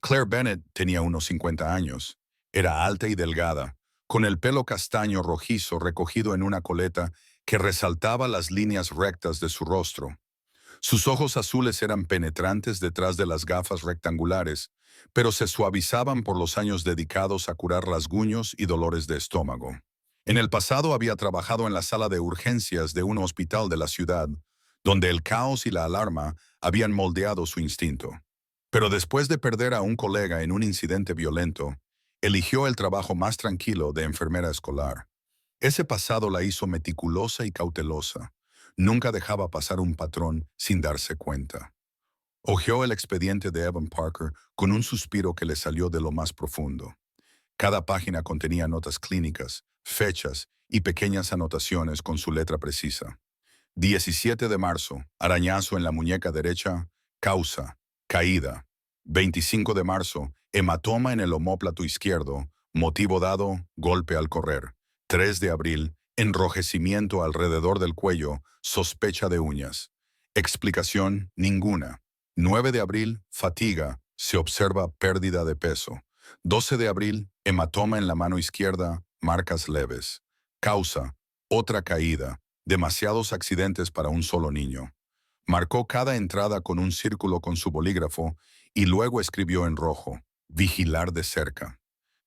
Claire Bennett tenía unos 50 años. Era alta y delgada, con el pelo castaño rojizo recogido en una coleta que resaltaba las líneas rectas de su rostro. Sus ojos azules eran penetrantes detrás de las gafas rectangulares, pero se suavizaban por los años dedicados a curar rasguños y dolores de estómago. En el pasado había trabajado en la sala de urgencias de un hospital de la ciudad, donde el caos y la alarma habían moldeado su instinto. Pero después de perder a un colega en un incidente violento, eligió el trabajo más tranquilo de enfermera escolar. Ese pasado la hizo meticulosa y cautelosa. Nunca dejaba pasar un patrón sin darse cuenta. Hojeó el expediente de Evan Parker con un suspiro que le salió de lo más profundo. Cada página contenía notas clínicas, fechas y pequeñas anotaciones con su letra precisa. 17 de marzo, arañazo en la muñeca derecha, causa, caída. 25 de marzo, hematoma en el omóplato izquierdo, motivo dado, golpe al correr. 3 de abril, enrojecimiento alrededor del cuello, sospecha de uñas. Explicación ninguna. 9 de abril, fatiga, se observa pérdida de peso. 12 de abril, hematoma en la mano izquierda, marcas leves. Causa, otra caída, demasiados accidentes para un solo niño. Marcó cada entrada con un círculo con su bolígrafo y luego escribió en rojo, vigilar de cerca.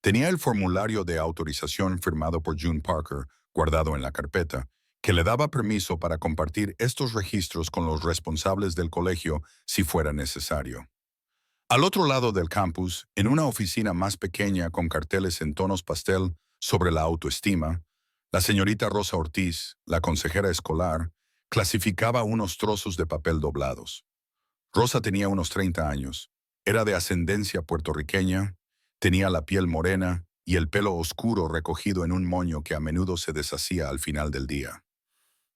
Tenía el formulario de autorización firmado por June Parker, guardado en la carpeta, que le daba permiso para compartir estos registros con los responsables del colegio si fuera necesario. Al otro lado del campus, en una oficina más pequeña con carteles en tonos pastel sobre la autoestima, la señorita Rosa Ortiz, la consejera escolar, clasificaba unos trozos de papel doblados. Rosa tenía unos 30 años, era de ascendencia puertorriqueña, tenía la piel morena y el pelo oscuro recogido en un moño que a menudo se deshacía al final del día.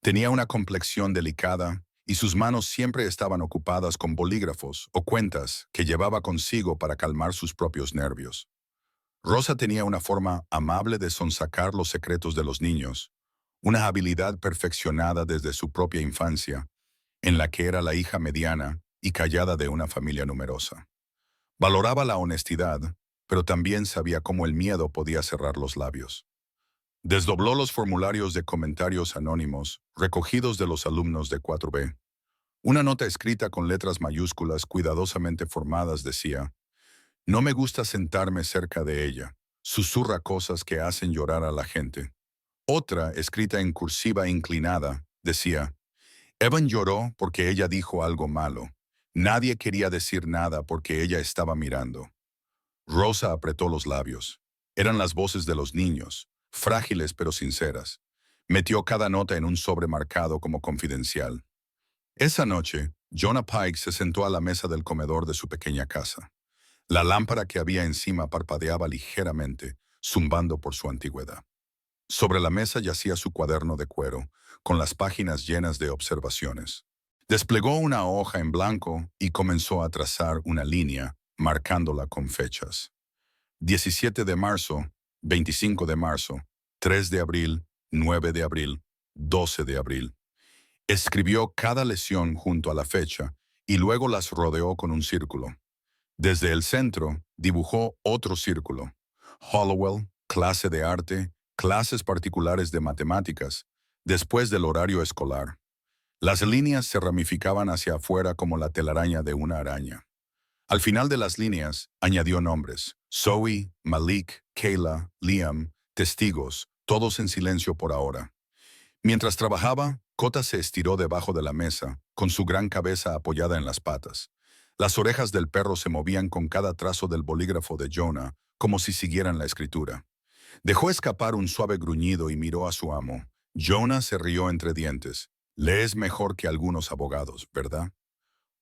Tenía una complexión delicada y sus manos siempre estaban ocupadas con bolígrafos o cuentas que llevaba consigo para calmar sus propios nervios. Rosa tenía una forma amable de sonsacar los secretos de los niños, una habilidad perfeccionada desde su propia infancia, en la que era la hija mediana y callada de una familia numerosa. Valoraba la honestidad, pero también sabía cómo el miedo podía cerrar los labios. Desdobló los formularios de comentarios anónimos recogidos de los alumnos de 4B. Una nota escrita con letras mayúsculas cuidadosamente formadas decía: no me gusta sentarme cerca de ella. Susurra cosas que hacen llorar a la gente. Otra, escrita en cursiva inclinada, decía: Evan lloró porque ella dijo algo malo. Nadie quería decir nada porque ella estaba mirando. Rosa apretó los labios. Eran las voces de los niños, frágiles pero sinceras. Metió cada nota en un sobre marcado como confidencial. Esa noche, Jonah Pike se sentó a la mesa del comedor de su pequeña casa. La lámpara que había encima parpadeaba ligeramente, zumbando por su antigüedad. Sobre la mesa yacía su cuaderno de cuero, con las páginas llenas de observaciones. Desplegó una hoja en blanco y comenzó a trazar una línea, marcándola con fechas. 17 de marzo, 25 de marzo, 3 de abril, 9 de abril, 12 de abril. Escribió cada lesión junto a la fecha y luego las rodeó con un círculo. Desde el centro, dibujó otro círculo. Hollowell, clase de arte, clases particulares de matemáticas, después del horario escolar. Las líneas se ramificaban hacia afuera como la telaraña de una araña. Al final de las líneas, añadió nombres: Zoe, Malik, Kayla, Liam, testigos, todos en silencio por ahora. Mientras trabajaba, Cota se estiró debajo de la mesa, con su gran cabeza apoyada en las patas. Las orejas del perro se movían con cada trazo del bolígrafo de Jonah, como si siguieran la escritura. Dejó escapar un suave gruñido y miró a su amo. Jonah se rió entre dientes. Lees mejor que algunos abogados, ¿verdad?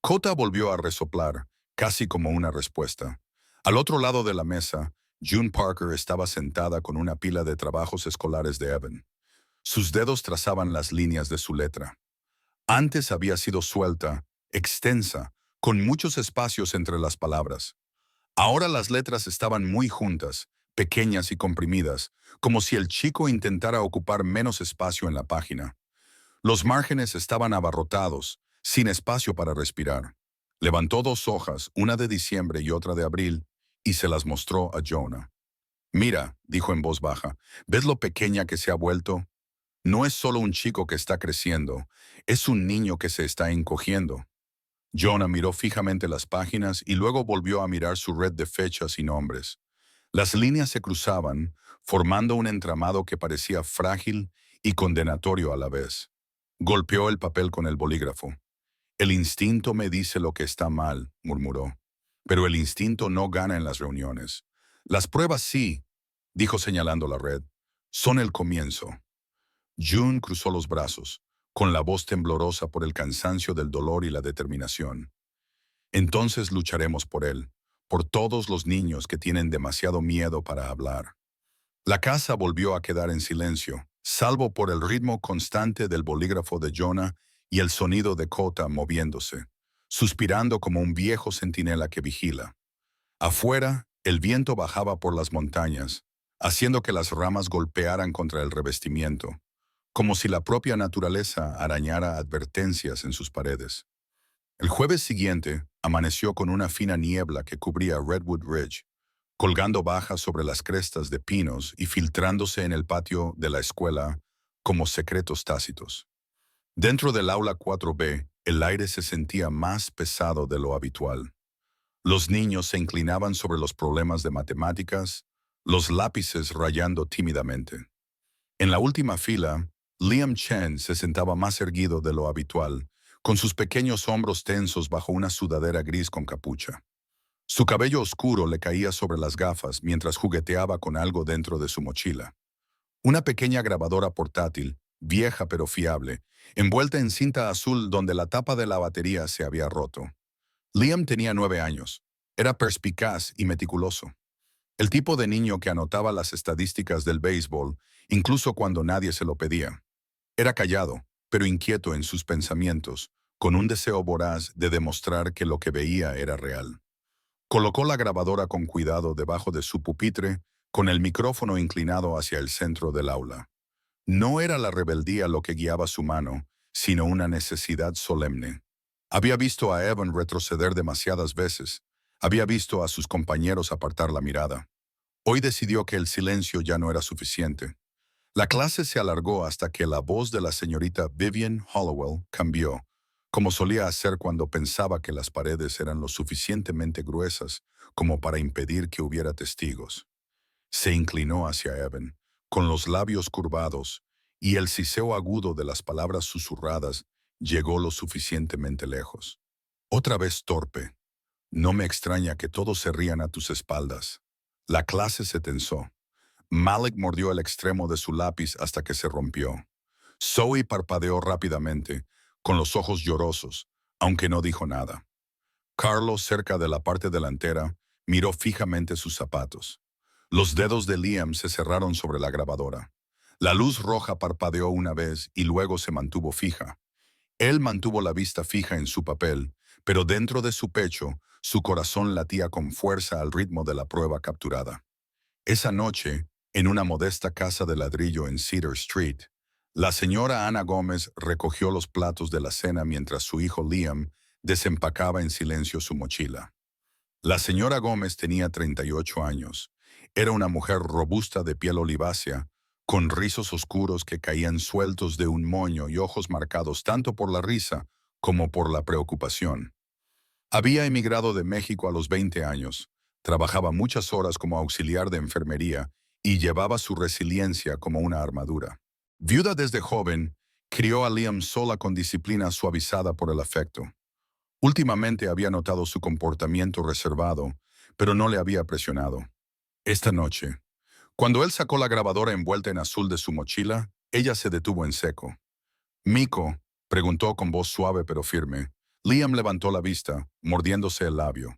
Kota volvió a resoplar, casi como una respuesta. Al otro lado de la mesa, June Parker estaba sentada con una pila de trabajos escolares de Evan. Sus dedos trazaban las líneas de su letra. Antes había sido suelta, extensa, con muchos espacios entre las palabras. Ahora las letras estaban muy juntas, pequeñas y comprimidas, como si el chico intentara ocupar menos espacio en la página. Los márgenes estaban abarrotados, sin espacio para respirar. Levantó dos hojas, una de diciembre y otra de abril, y se las mostró a Jonah. Mira, dijo en voz baja, ¿ves lo pequeña que se ha vuelto? No es solo un chico que está creciendo, es un niño que se está encogiendo. Jonah miró fijamente las páginas y luego volvió a mirar su red de fechas y nombres. Las líneas se cruzaban, formando un entramado que parecía frágil y condenatorio a la vez. Golpeó el papel con el bolígrafo. El instinto me dice lo que está mal, murmuró. Pero el instinto no gana en las reuniones. Las pruebas sí, dijo señalando la red, son el comienzo. June cruzó los brazos, con la voz temblorosa por el cansancio del dolor y la determinación. Entonces lucharemos por él, por todos los niños que tienen demasiado miedo para hablar. La casa volvió a quedar en silencio, salvo por el ritmo constante del bolígrafo de Jonah y el sonido de Kota moviéndose, suspirando como un viejo centinela que vigila. Afuera, el viento bajaba por las montañas, haciendo que las ramas golpearan contra el revestimiento, como si la propia naturaleza arañara advertencias en sus paredes. El jueves siguiente, amaneció con una fina niebla que cubría Redwood Ridge, colgando baja sobre las crestas de pinos y filtrándose en el patio de la escuela como secretos tácitos. Dentro del aula 4B, el aire se sentía más pesado de lo habitual. Los niños se inclinaban sobre los problemas de matemáticas, los lápices rayando tímidamente. En la última fila, Liam Chen se sentaba más erguido de lo habitual, con sus pequeños hombros tensos bajo una sudadera gris con capucha. Su cabello oscuro le caía sobre las gafas mientras jugueteaba con algo dentro de su mochila. Una pequeña grabadora portátil, vieja pero fiable, envuelta en cinta azul donde la tapa de la batería se había roto. Liam tenía 9 años. Era perspicaz y meticuloso. El tipo de niño que anotaba las estadísticas del béisbol, incluso cuando nadie se lo pedía. Era callado, pero inquieto en sus pensamientos, con un deseo voraz de demostrar que lo que veía era real. Colocó la grabadora con cuidado debajo de su pupitre, con el micrófono inclinado hacia el centro del aula. No era la rebeldía lo que guiaba su mano, sino una necesidad solemne. Había visto a Evan retroceder demasiadas veces. Había visto a sus compañeros apartar la mirada. Hoy decidió que el silencio ya no era suficiente. La clase se alargó hasta que la voz de la señorita Vivian Hollowell cambió, como solía hacer cuando pensaba que las paredes eran lo suficientemente gruesas como para impedir que hubiera testigos. Se inclinó hacia Evan, con los labios curvados, y el siseo agudo de las palabras susurradas llegó lo suficientemente lejos. Otra vez torpe. No me extraña que todos se rían a tus espaldas. La clase se tensó. Malik mordió el extremo de su lápiz hasta que se rompió. Zoe parpadeó rápidamente, con los ojos llorosos, aunque no dijo nada. Carlos, cerca de la parte delantera, miró fijamente sus zapatos. Los dedos de Liam se cerraron sobre la grabadora. La luz roja parpadeó una vez y luego se mantuvo fija. Él mantuvo la vista fija en su papel, pero dentro de su pecho, su corazón latía con fuerza al ritmo de la prueba capturada. Esa noche, en una modesta casa de ladrillo en Cedar Street, la señora Ana Gómez recogió los platos de la cena mientras su hijo Liam desempacaba en silencio su mochila. La señora Gómez tenía 38 años. Era una mujer robusta de piel olivácea, con rizos oscuros que caían sueltos de un moño y ojos marcados tanto por la risa como por la preocupación. Había emigrado de México a los 20 años, trabajaba muchas horas como auxiliar de enfermería y llevaba su resiliencia como una armadura. Viuda desde joven, crió a Liam sola con disciplina suavizada por el afecto. Últimamente había notado su comportamiento reservado, pero no le había presionado. Esta noche, cuando él sacó la grabadora envuelta en azul de su mochila, ella se detuvo en seco. «Miko», preguntó con voz suave pero firme. Liam levantó la vista, mordiéndose el labio.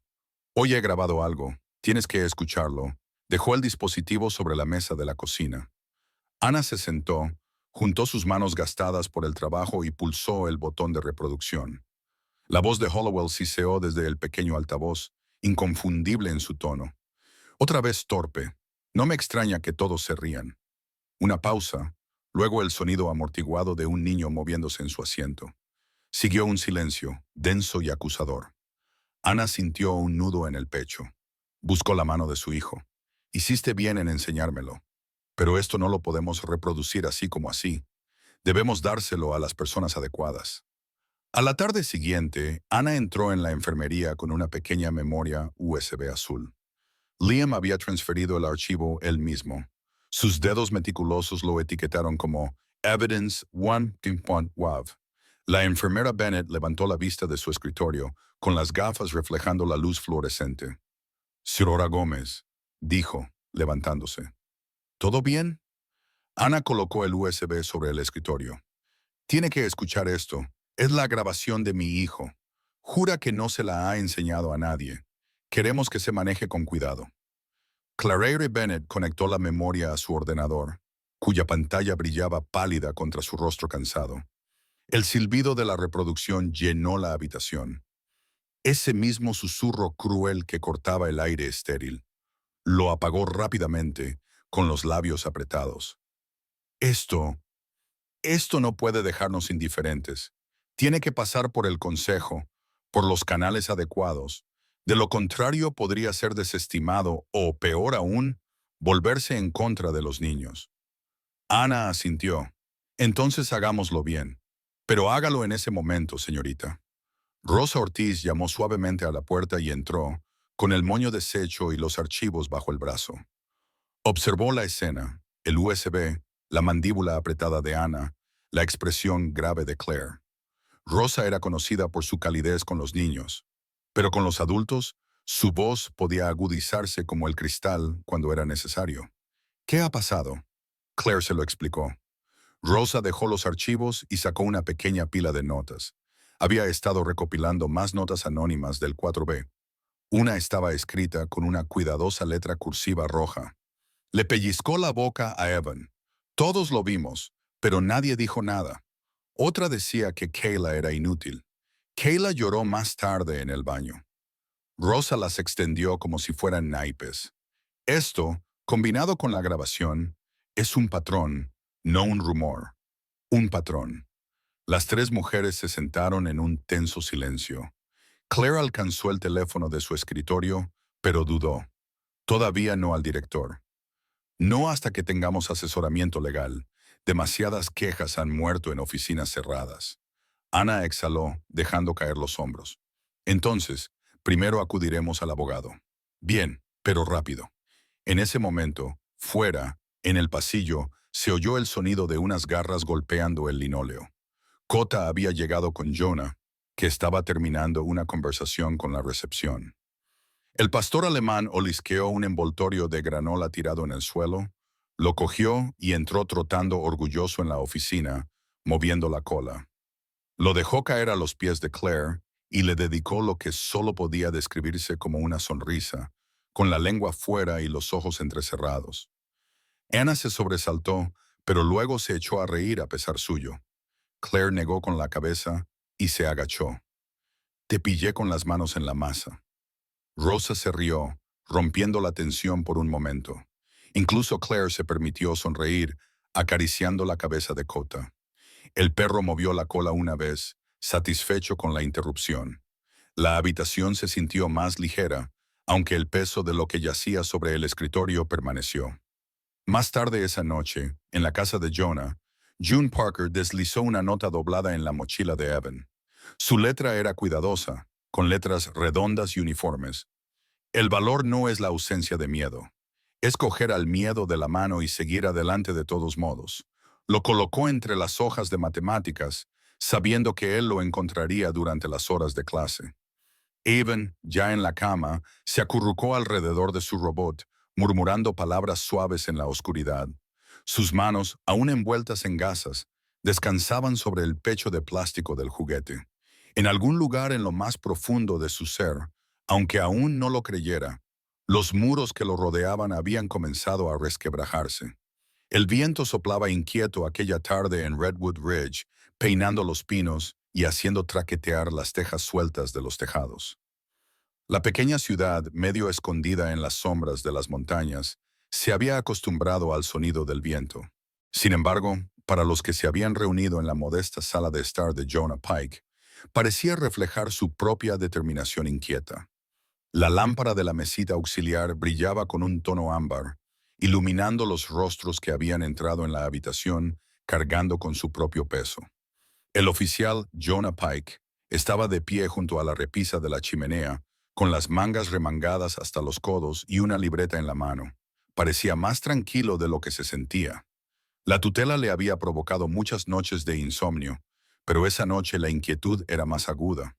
«Hoy he grabado algo. Tienes que escucharlo». Dejó el dispositivo sobre la mesa de la cocina. Ana se sentó, juntó sus manos gastadas por el trabajo y pulsó el botón de reproducción. La voz de Hollowell siseó desde el pequeño altavoz, inconfundible en su tono. Otra vez torpe. No me extraña que todos se rían. Una pausa, luego el sonido amortiguado de un niño moviéndose en su asiento. Siguió un silencio, denso y acusador. Ana sintió un nudo en el pecho. Buscó la mano de su hijo. «Hiciste bien en enseñármelo. Pero esto no lo podemos reproducir así como así. Debemos dárselo a las personas adecuadas». A la tarde siguiente, Ana entró en la enfermería con una pequeña memoria USB azul. Liam había transferido el archivo él mismo. Sus dedos meticulosos lo etiquetaron como Evidence 1.wav. La enfermera Bennett levantó la vista de su escritorio, con las gafas reflejando la luz fluorescente. «Señora Gómez», dijo, levantándose. «¿Todo bien?» Ana colocó el USB sobre el escritorio. «Tiene que escuchar esto. Es la grabación de mi hijo. Jura que no se la ha enseñado a nadie. Queremos que se maneje con cuidado». Claire Bennett conectó la memoria a su ordenador, cuya pantalla brillaba pálida contra su rostro cansado. El silbido de la reproducción llenó la habitación. Ese mismo susurro cruel que cortaba el aire estéril. Lo apagó rápidamente, con los labios apretados. Esto no puede dejarnos indiferentes. Tiene que pasar por el consejo, por los canales adecuados. De lo contrario podría ser desestimado o, peor aún, volverse en contra de los niños. Ana asintió. «Entonces hagámoslo bien. Pero hágalo en ese momento, señorita». Rosa Ortiz llamó suavemente a la puerta y entró, con el moño deshecho y los archivos bajo el brazo. Observó la escena, el USB, la mandíbula apretada de Ana, la expresión grave de Claire. Rosa era conocida por su calidez con los niños, pero con los adultos, su voz podía agudizarse como el cristal cuando era necesario. «¿Qué ha pasado?», Claire se lo explicó. Rosa dejó los archivos y sacó una pequeña pila de notas. Había estado recopilando más notas anónimas del 4B. Una estaba escrita con una cuidadosa letra cursiva roja. Le pellizcó la boca a Evan. Todos lo vimos, pero nadie dijo nada. Otra decía que Kayla era inútil. Kayla lloró más tarde en el baño. Rosa las extendió como si fueran naipes. Esto, combinado con la grabación, es un patrón, no un rumor. Un patrón. Las tres mujeres se sentaron en un tenso silencio. Claire alcanzó el teléfono de su escritorio, pero dudó. Todavía no al director. «No hasta que tengamos asesoramiento legal. Demasiadas quejas han muerto en oficinas cerradas». Ana exhaló, dejando caer los hombros. «Entonces, primero acudiremos al abogado». «Bien, pero rápido». En ese momento, fuera, en el pasillo, se oyó el sonido de unas garras golpeando el linóleo. Kota había llegado con Jonah, que estaba terminando una conversación con la recepción. El pastor alemán olisqueó un envoltorio de granola tirado en el suelo, lo cogió y entró trotando orgulloso en la oficina, moviendo la cola. Lo dejó caer a los pies de Claire y le dedicó lo que solo podía describirse como una sonrisa, con la lengua fuera y los ojos entrecerrados. Ana se sobresaltó, pero luego se echó a reír a pesar suyo. Claire negó con la cabeza y se agachó. «Te pillé con las manos en la masa». Rosa se rió, rompiendo la tensión por un momento. Incluso Claire se permitió sonreír, acariciando la cabeza de Kota. El perro movió la cola una vez, satisfecho con la interrupción. La habitación se sintió más ligera, aunque el peso de lo que yacía sobre el escritorio permaneció. Más tarde esa noche, en la casa de Jonah, June Parker deslizó una nota doblada en la mochila de Evan. Su letra era cuidadosa, con letras redondas y uniformes. «El valor no es la ausencia de miedo. Es coger al miedo de la mano y seguir adelante de todos modos». Lo colocó entre las hojas de matemáticas, sabiendo que él lo encontraría durante las horas de clase. Avon, ya en la cama, se acurrucó alrededor de su robot, murmurando palabras suaves en la oscuridad. Sus manos, aún envueltas en gasas, descansaban sobre el pecho de plástico del juguete. En algún lugar en lo más profundo de su ser, aunque aún no lo creyera, los muros que lo rodeaban habían comenzado a resquebrajarse. El viento soplaba inquieto aquella tarde en Redwood Ridge, peinando los pinos y haciendo traquetear las tejas sueltas de los tejados. La pequeña ciudad, medio escondida en las sombras de las montañas, se había acostumbrado al sonido del viento. Sin embargo, para los que se habían reunido en la modesta sala de estar de Jonah Pike, parecía reflejar su propia determinación inquieta. La lámpara de la mesita auxiliar brillaba con un tono ámbar, iluminando los rostros que habían entrado en la habitación cargando con su propio peso. El oficial Jonah Pike estaba de pie junto a la repisa de la chimenea, con las mangas remangadas hasta los codos y una libreta en la mano. Parecía más tranquilo de lo que se sentía. La tutela le había provocado muchas noches de insomnio, pero esa noche la inquietud era más aguda.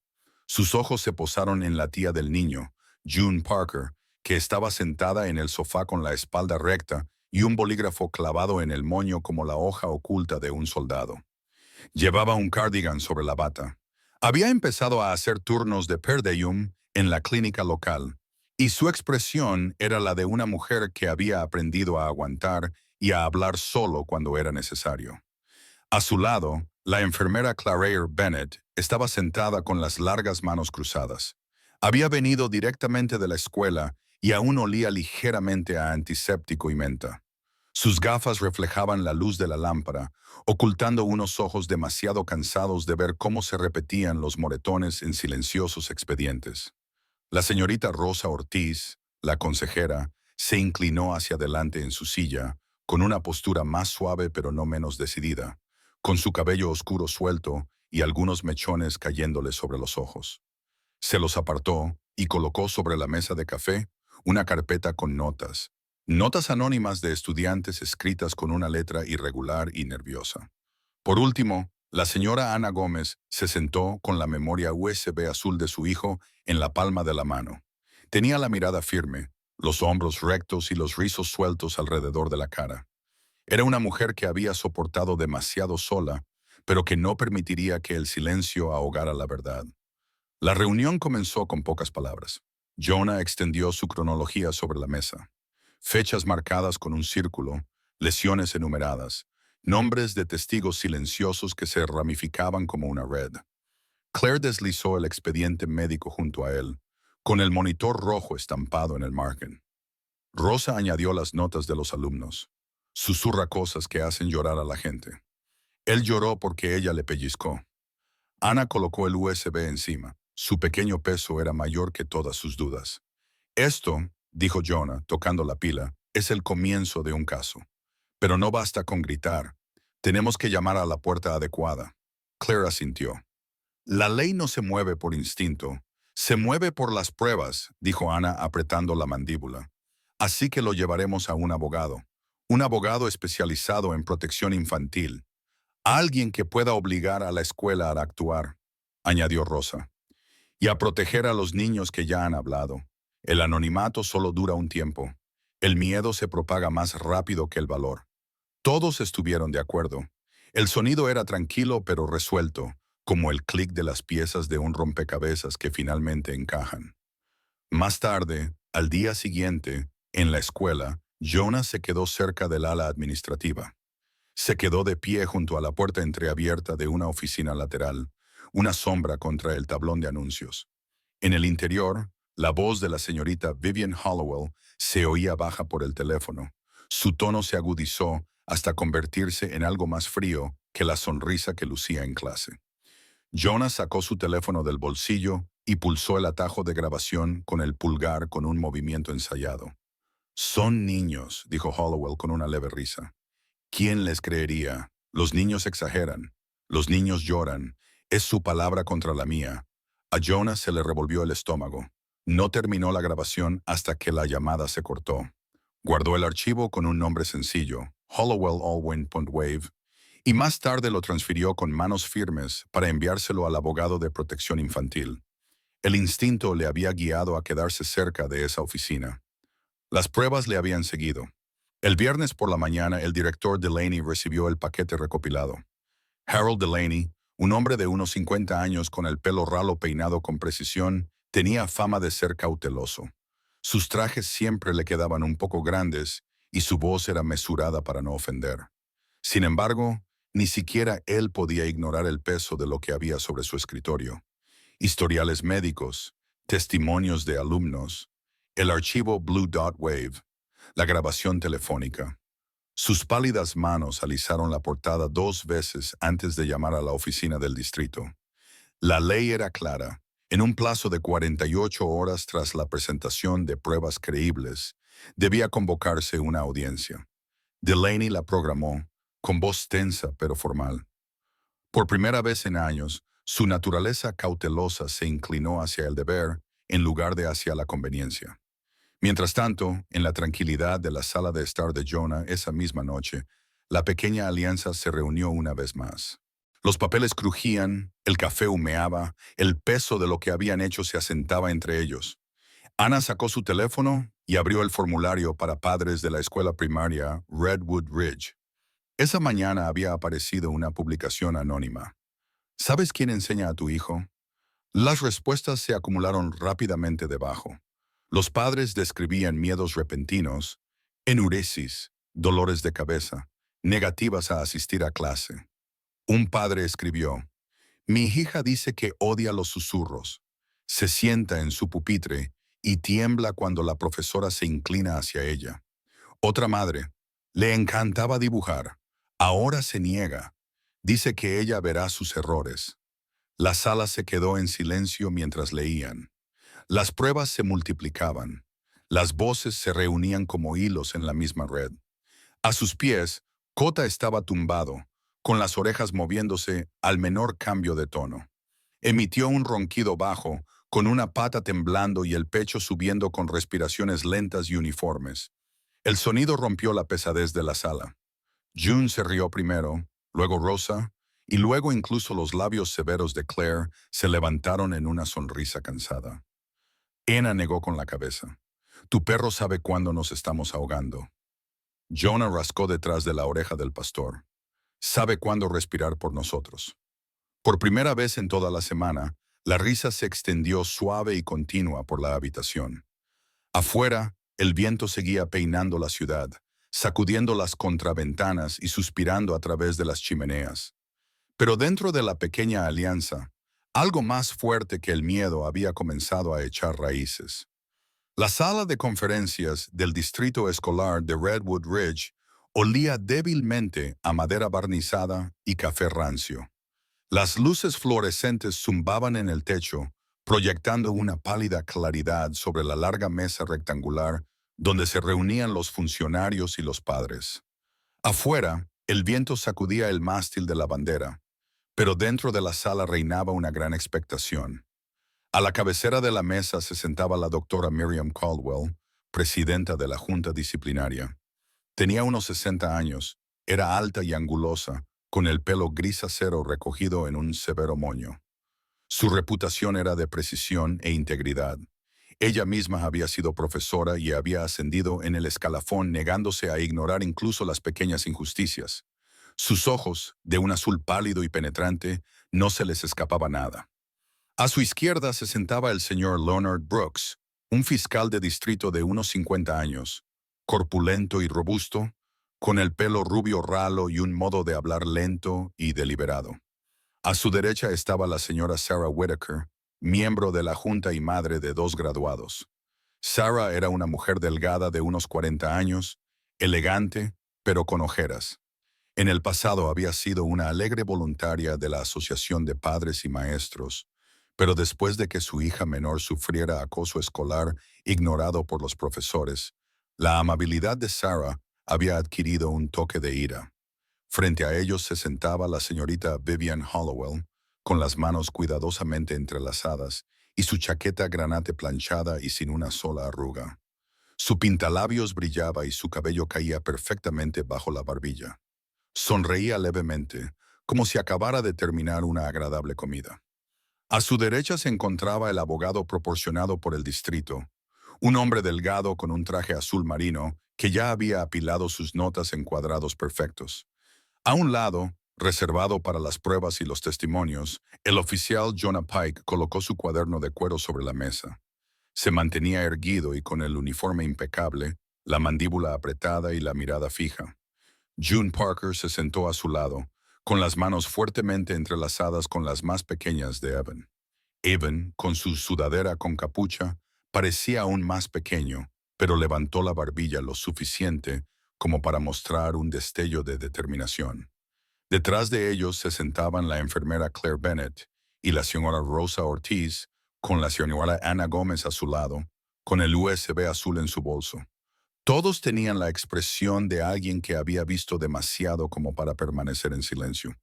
Sus ojos se posaron en la tía del niño, June Parker, que estaba sentada en el sofá con la espalda recta y un bolígrafo clavado en el moño como la hoja oculta de un soldado. Llevaba un cardigan sobre la bata. Había empezado a hacer turnos de per diem en la clínica local, y su expresión era la de una mujer que había aprendido a aguantar y a hablar solo cuando era necesario. A su lado, la enfermera Claire Bennett estaba sentada con las largas manos cruzadas. Había venido directamente de la escuela y aún olía ligeramente a antiséptico y menta. Sus gafas reflejaban la luz de la lámpara, ocultando unos ojos demasiado cansados de ver cómo se repetían los moretones en silenciosos expedientes. La señorita Rosa Ortiz, la consejera, se inclinó hacia adelante en su silla, con una postura más suave pero no menos decidida, con su cabello oscuro suelto y algunos mechones cayéndole sobre los ojos. Se los apartó y colocó sobre la mesa de café una carpeta con notas. Notas anónimas de estudiantes escritas con una letra irregular y nerviosa. Por último, la señora Ana Gómez se sentó con la memoria USB azul de su hijo en la palma de la mano. Tenía la mirada firme, los hombros rectos y los rizos sueltos alrededor de la cara. Era una mujer que había soportado demasiado sola, pero que no permitiría que el silencio ahogara la verdad. La reunión comenzó con pocas palabras. Jonah extendió su cronología sobre la mesa. Fechas marcadas con un círculo, lesiones enumeradas, nombres de testigos silenciosos que se ramificaban como una red. Claire deslizó el expediente médico junto a él, con el monitor rojo estampado en el margen. Rosa añadió las notas de los alumnos. Susurra cosas que hacen llorar a la gente. Él lloró porque ella le pellizcó. Ana colocó el USB encima. Su pequeño peso era mayor que todas sus dudas. Esto, dijo Jonah, tocando la pila, es el comienzo de un caso. Pero no basta con gritar. Tenemos que llamar a la puerta adecuada. Claire asintió. La ley no se mueve por instinto. Se mueve por las pruebas, dijo Ana apretando la mandíbula. Así que lo llevaremos a un abogado. Un abogado especializado en protección infantil. Alguien que pueda obligar a la escuela a actuar, añadió Rosa. Y a proteger a los niños que ya han hablado. El anonimato solo dura un tiempo. El miedo se propaga más rápido que el valor. Todos estuvieron de acuerdo. El sonido era tranquilo pero resuelto, como el clic de las piezas de un rompecabezas que finalmente encajan. Más tarde, al día siguiente, en la escuela, Jonah se quedó cerca del ala administrativa. Se quedó de pie junto a la puerta entreabierta de una oficina lateral, una sombra contra el tablón de anuncios. En el interior, la voz de la señorita Vivian Hollowell se oía baja por el teléfono. Su tono se agudizó hasta convertirse en algo más frío que la sonrisa que lucía en clase. Jonah sacó su teléfono del bolsillo y pulsó el atajo de grabación con el pulgar con un movimiento ensayado. Son niños, dijo Hollowell con una leve risa. ¿Quién les creería? Los niños exageran. Los niños lloran. Es su palabra contra la mía. A Jonah se le revolvió el estómago. No terminó la grabación hasta que la llamada se cortó. Guardó el archivo con un nombre sencillo, hollowellallwyn.wave, y más tarde lo transfirió con manos firmes para enviárselo al abogado de protección infantil. El instinto le había guiado a quedarse cerca de esa oficina. Las pruebas le habían seguido. El viernes por la mañana, el director Delaney recibió el paquete recopilado. Harold Delaney, un hombre de unos 50 años con el pelo ralo peinado con precisión, tenía fama de ser cauteloso. Sus trajes siempre le quedaban un poco grandes y su voz era mesurada para no ofender. Sin embargo, ni siquiera él podía ignorar el peso de lo que había sobre su escritorio. Historiales médicos, testimonios de alumnos, el archivo Blue Dot Wave, la grabación telefónica. Sus pálidas manos alisaron la portada 2 veces antes de llamar a la oficina del distrito. La ley era clara. En un plazo de 48 horas tras la presentación de pruebas creíbles, debía convocarse una audiencia. Delaney la programó, con voz tensa pero formal. Por primera vez en años, su naturaleza cautelosa se inclinó hacia el deber en lugar de hacia la conveniencia. Mientras tanto, en la tranquilidad de la sala de estar de Jonah esa misma noche, la pequeña alianza se reunió una vez más. Los papeles crujían, el café humeaba, el peso de lo que habían hecho se asentaba entre ellos. Ana sacó su teléfono y abrió el formulario para padres de la escuela primaria Redwood Ridge. Esa mañana había aparecido una publicación anónima. ¿Sabes quién enseña a tu hijo? Las respuestas se acumularon rápidamente debajo. Los padres describían miedos repentinos, enuresis, dolores de cabeza, negativas a asistir a clase. Un padre escribió: mi hija dice que odia los susurros. Se sienta en su pupitre y tiembla cuando la profesora se inclina hacia ella. Otra madre: le encantaba dibujar. Ahora se niega. Dice que ella verá sus errores. La sala se quedó en silencio mientras leían. Las pruebas se multiplicaban. Las voces se reunían como hilos en la misma red. A sus pies, Cota estaba tumbado, con las orejas moviéndose al menor cambio de tono. Emitió un ronquido bajo, con una pata temblando y el pecho subiendo con respiraciones lentas y uniformes. El sonido rompió la pesadez de la sala. June se rió primero, luego Rosa, y luego incluso los labios severos de Claire se levantaron en una sonrisa cansada. Anna negó con la cabeza. Tu perro sabe cuándo nos estamos ahogando. Jonah rascó detrás de la oreja del pastor. Sabe cuándo respirar por nosotros. Por primera vez en toda la semana, la risa se extendió suave y continua por la habitación. Afuera, el viento seguía peinando la ciudad, sacudiendo las contraventanas y suspirando a través de las chimeneas. Pero dentro de la pequeña alianza, algo más fuerte que el miedo había comenzado a echar raíces. La sala de conferencias del distrito escolar de Redwood Ridge olía débilmente a madera barnizada y café rancio. Las luces fluorescentes zumbaban en el techo, proyectando una pálida claridad sobre la larga mesa rectangular donde se reunían los funcionarios y los padres. Afuera, el viento sacudía el mástil de la bandera, pero dentro de la sala reinaba una gran expectación. A la cabecera de la mesa se sentaba la doctora Miriam Caldwell, presidenta de la Junta Disciplinaria. Tenía unos 60 años, era alta y angulosa, con el pelo gris acero recogido en un severo moño. Su reputación era de precisión e integridad. Ella misma había sido profesora y había ascendido en el escalafón negándose a ignorar incluso las pequeñas injusticias. Sus ojos, de un azul pálido y penetrante, no se les escapaba nada. A su izquierda se sentaba el señor Leonard Brooks, un fiscal de distrito de unos 50 años, corpulento y robusto, con el pelo rubio ralo y un modo de hablar lento y deliberado. A su derecha estaba la señora Sarah Whitaker, miembro de la junta y madre de 2 graduados. Sarah era una mujer delgada de unos 40 años, elegante, pero con ojeras. En el pasado había sido una alegre voluntaria de la Asociación de Padres y Maestros, pero después de que su hija menor sufriera acoso escolar ignorado por los profesores, la amabilidad de Sarah había adquirido un toque de ira. Frente a ellos se sentaba la señorita Vivian Hollowell, con las manos cuidadosamente entrelazadas y su chaqueta granate planchada y sin una sola arruga. Su pintalabios brillaba y su cabello caía perfectamente bajo la barbilla. Sonreía levemente, como si acabara de terminar una agradable comida. A su derecha se encontraba el abogado proporcionado por el distrito, un hombre delgado con un traje azul marino que ya había apilado sus notas en cuadrados perfectos. A un lado, reservado para las pruebas y los testimonios, el oficial Jonah Pike colocó su cuaderno de cuero sobre la mesa. Se mantenía erguido y con el uniforme impecable, la mandíbula apretada y la mirada fija. June Parker se sentó a su lado, con las manos fuertemente entrelazadas con las más pequeñas de Evan. Evan, con su sudadera con capucha, parecía aún más pequeño, pero levantó la barbilla lo suficiente como para mostrar un destello de determinación. Detrás de ellos se sentaban la enfermera Claire Bennett y la señora Rosa Ortiz, con la señora Ana Gómez a su lado, con el USB azul en su bolso. Todos tenían la expresión de alguien que había visto demasiado como para permanecer en silencio.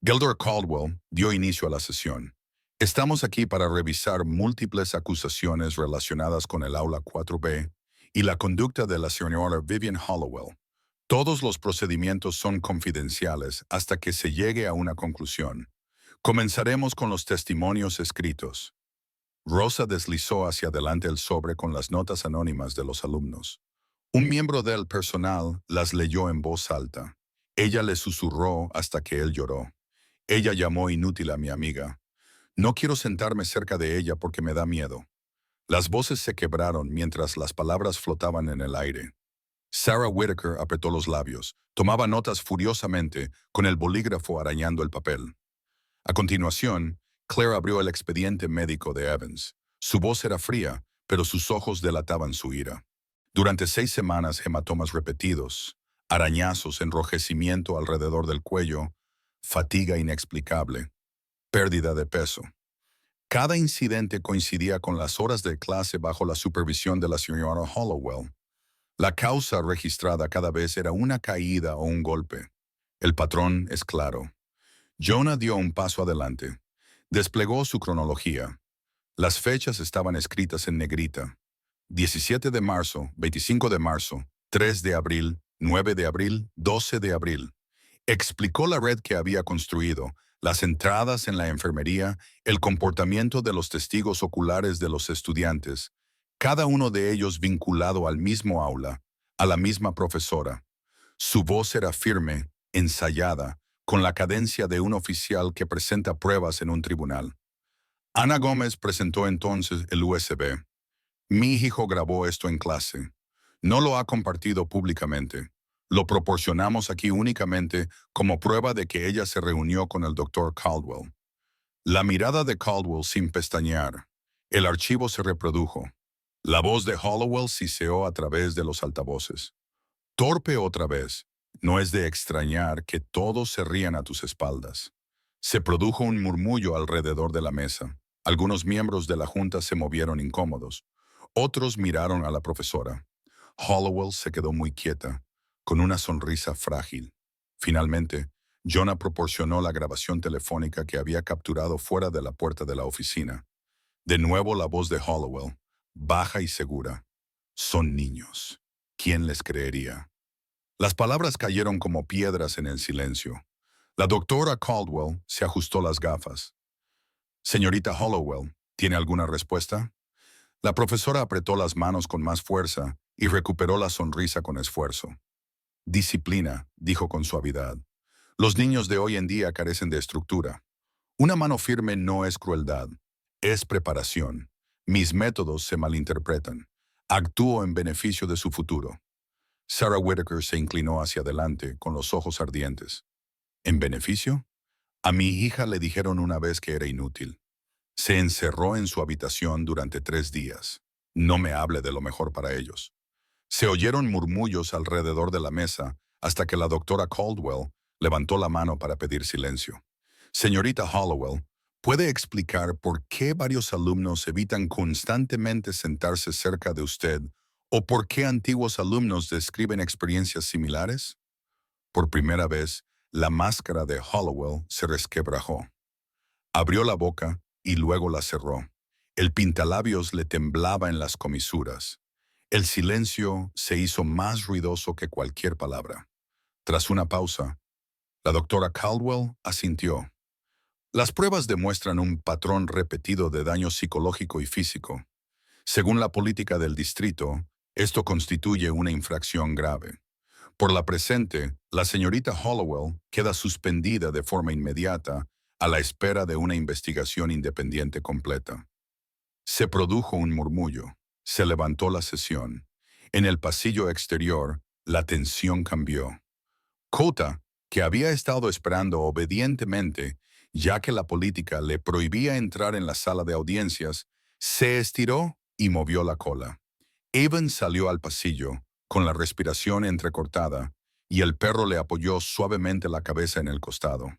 Gilder Caldwell dio inicio a la sesión. Estamos aquí para revisar múltiples acusaciones relacionadas con el aula 4B y la conducta de la señora Vivian Hollowell. Todos los procedimientos son confidenciales hasta que se llegue a una conclusión. Comenzaremos con los testimonios escritos. Rosa deslizó hacia adelante el sobre con las notas anónimas de los alumnos. Un miembro del personal las leyó en voz alta. Ella le susurró hasta que él lloró. Ella llamó inútil a mi amiga. No quiero sentarme cerca de ella porque me da miedo. Las voces se quebraron mientras las palabras flotaban en el aire. Sarah Whitaker apretó los labios. Tomaba notas furiosamente, con el bolígrafo arañando el papel. A continuación, Claire abrió el expediente médico de Evans. Su voz era fría, pero sus ojos delataban su ira. Durante 6 semanas, hematomas repetidos, arañazos, enrojecimiento alrededor del cuello, fatiga inexplicable, pérdida de peso. Cada incidente coincidía con las horas de clase bajo la supervisión de la señora Hollowell. La causa registrada cada vez era una caída o un golpe. El patrón es claro. Jonah dio un paso adelante. Desplegó su cronología. Las fechas estaban escritas en negrita. 17 de marzo, 25 de marzo, 3 de abril, 9 de abril, 12 de abril. Explicó la red que había construido, las entradas en la enfermería, el comportamiento de los testigos oculares de los estudiantes, cada uno de ellos vinculado al mismo aula, a la misma profesora. Su voz era firme, ensayada, con la cadencia de un oficial que presenta pruebas en un tribunal. Ana Gómez presentó entonces el USB. Mi hijo grabó esto en clase. No lo ha compartido públicamente. Lo proporcionamos aquí únicamente como prueba de que ella se reunió con el doctor Caldwell. La mirada de Caldwell sin pestañear. El archivo se reprodujo. La voz de Hollowell siseó a través de los altavoces. Torpe otra vez. No es de extrañar que todos se rían a tus espaldas. Se produjo un murmullo alrededor de la mesa. Algunos miembros de la junta se movieron incómodos. Otros miraron a la profesora. Hollowell se quedó muy quieta, con una sonrisa frágil. Finalmente, Jonah proporcionó la grabación telefónica que había capturado fuera de la puerta de la oficina. De nuevo la voz de Hollowell, baja y segura. Son niños. ¿Quién les creería? Las palabras cayeron como piedras en el silencio. La doctora Caldwell se ajustó las gafas. Señorita Hollowell, ¿tiene alguna respuesta? La profesora apretó las manos con más fuerza y recuperó la sonrisa con esfuerzo. Disciplina, dijo con suavidad. Los niños de hoy en día carecen de estructura. Una mano firme no es crueldad, es preparación. Mis métodos se malinterpretan. Actúo en beneficio de su futuro. Sarah Whitaker se inclinó hacia adelante con los ojos ardientes. ¿En beneficio? A mi hija le dijeron una vez que era inútil. Se encerró en su habitación durante 3 días. No me hable de lo mejor para ellos. Se oyeron murmullos alrededor de la mesa hasta que la doctora Caldwell levantó la mano para pedir silencio. Señorita Hollowell, ¿puede explicar por qué varios alumnos evitan constantemente sentarse cerca de usted o por qué antiguos alumnos describen experiencias similares? Por primera vez, la máscara de Hollowell se resquebrajó. Abrió la boca y luego la cerró. El pintalabios le temblaba en las comisuras. El silencio se hizo más ruidoso que cualquier palabra. Tras una pausa, La doctora Caldwell asintió. Las pruebas demuestran un patrón repetido de daño psicológico y físico. Según la política del distrito, esto constituye una infracción grave. Por la presente, la señorita Hollowell queda suspendida de forma inmediata a la espera de una investigación independiente completa. Se produjo un murmullo. Se levantó la sesión. En el pasillo exterior, la tensión cambió. Cota, que había estado esperando obedientemente, ya que la política le prohibía entrar en la sala de audiencias, se estiró y movió la cola. Evan salió al pasillo, con la respiración entrecortada, y el perro le apoyó suavemente la cabeza en el costado.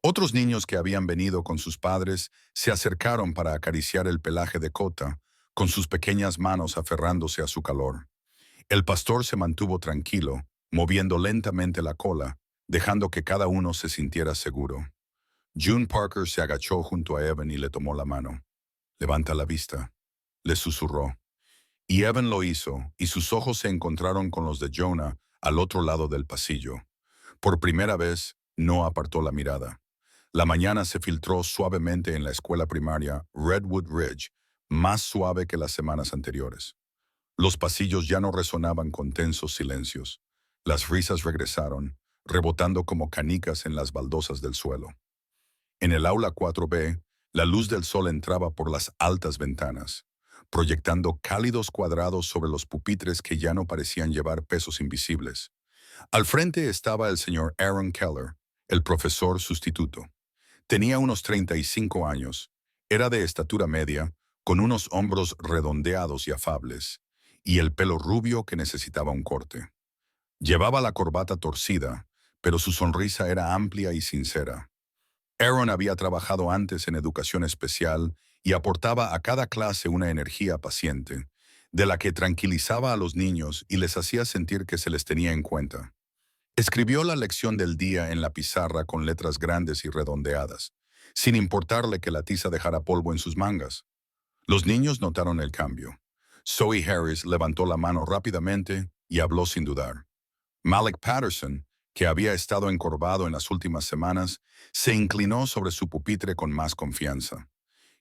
Otros niños que habían venido con sus padres se acercaron para acariciar el pelaje de Cota, con sus pequeñas manos aferrándose a su calor. El pastor se mantuvo tranquilo, moviendo lentamente la cola, dejando que cada uno se sintiera seguro. June Parker se agachó junto a Evan y le tomó la mano. «Levanta la vista», le susurró. Y Evan lo hizo, y sus ojos se encontraron con los de Jonah al otro lado del pasillo. Por primera vez, no apartó la mirada. La mañana se filtró suavemente en la escuela primaria Redwood Ridge, más suave que las semanas anteriores. Los pasillos ya no resonaban con tensos silencios. Las risas regresaron, rebotando como canicas en las baldosas del suelo. En el aula 4B, la luz del sol entraba por las altas ventanas, proyectando cálidos cuadrados sobre los pupitres que ya no parecían llevar pesos invisibles. Al frente estaba el señor Aaron Keller, el profesor sustituto. Tenía unos 35 años, era de estatura media, con unos hombros redondeados y afables, y el pelo rubio que necesitaba un corte. Llevaba la corbata torcida, pero su sonrisa era amplia y sincera. Aaron había trabajado antes en educación especial y aportaba a cada clase una energía paciente, de la que tranquilizaba a los niños y les hacía sentir que se les tenía en cuenta. Escribió la lección del día en la pizarra con letras grandes y redondeadas, sin importarle que la tiza dejara polvo en sus mangas. Los niños notaron el cambio. Zoe Harris levantó la mano rápidamente y habló sin dudar. Malik Patterson, que había estado encorvado en las últimas semanas, se inclinó sobre su pupitre con más confianza.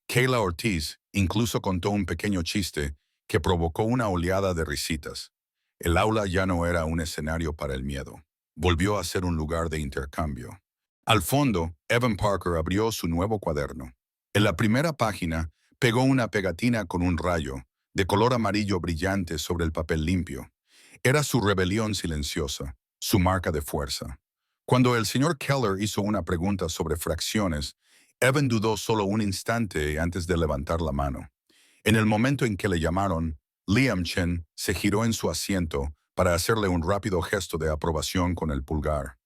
Kayla Ortiz incluso contó un pequeño chiste que provocó una oleada de risitas. El aula ya no era un escenario para el miedo. Volvió a ser un lugar de intercambio. Al fondo, Evan Parker abrió su nuevo cuaderno. En la primera página, pegó una pegatina con un rayo, de color amarillo brillante sobre el papel limpio. Era su rebelión silenciosa, su marca de fuerza. Cuando el señor Keller hizo una pregunta sobre fracciones, Evan dudó solo un instante antes de levantar la mano. En el momento en que le llamaron, Liam Chen se giró en su asiento para hacerle un rápido gesto de aprobación con el pulgar.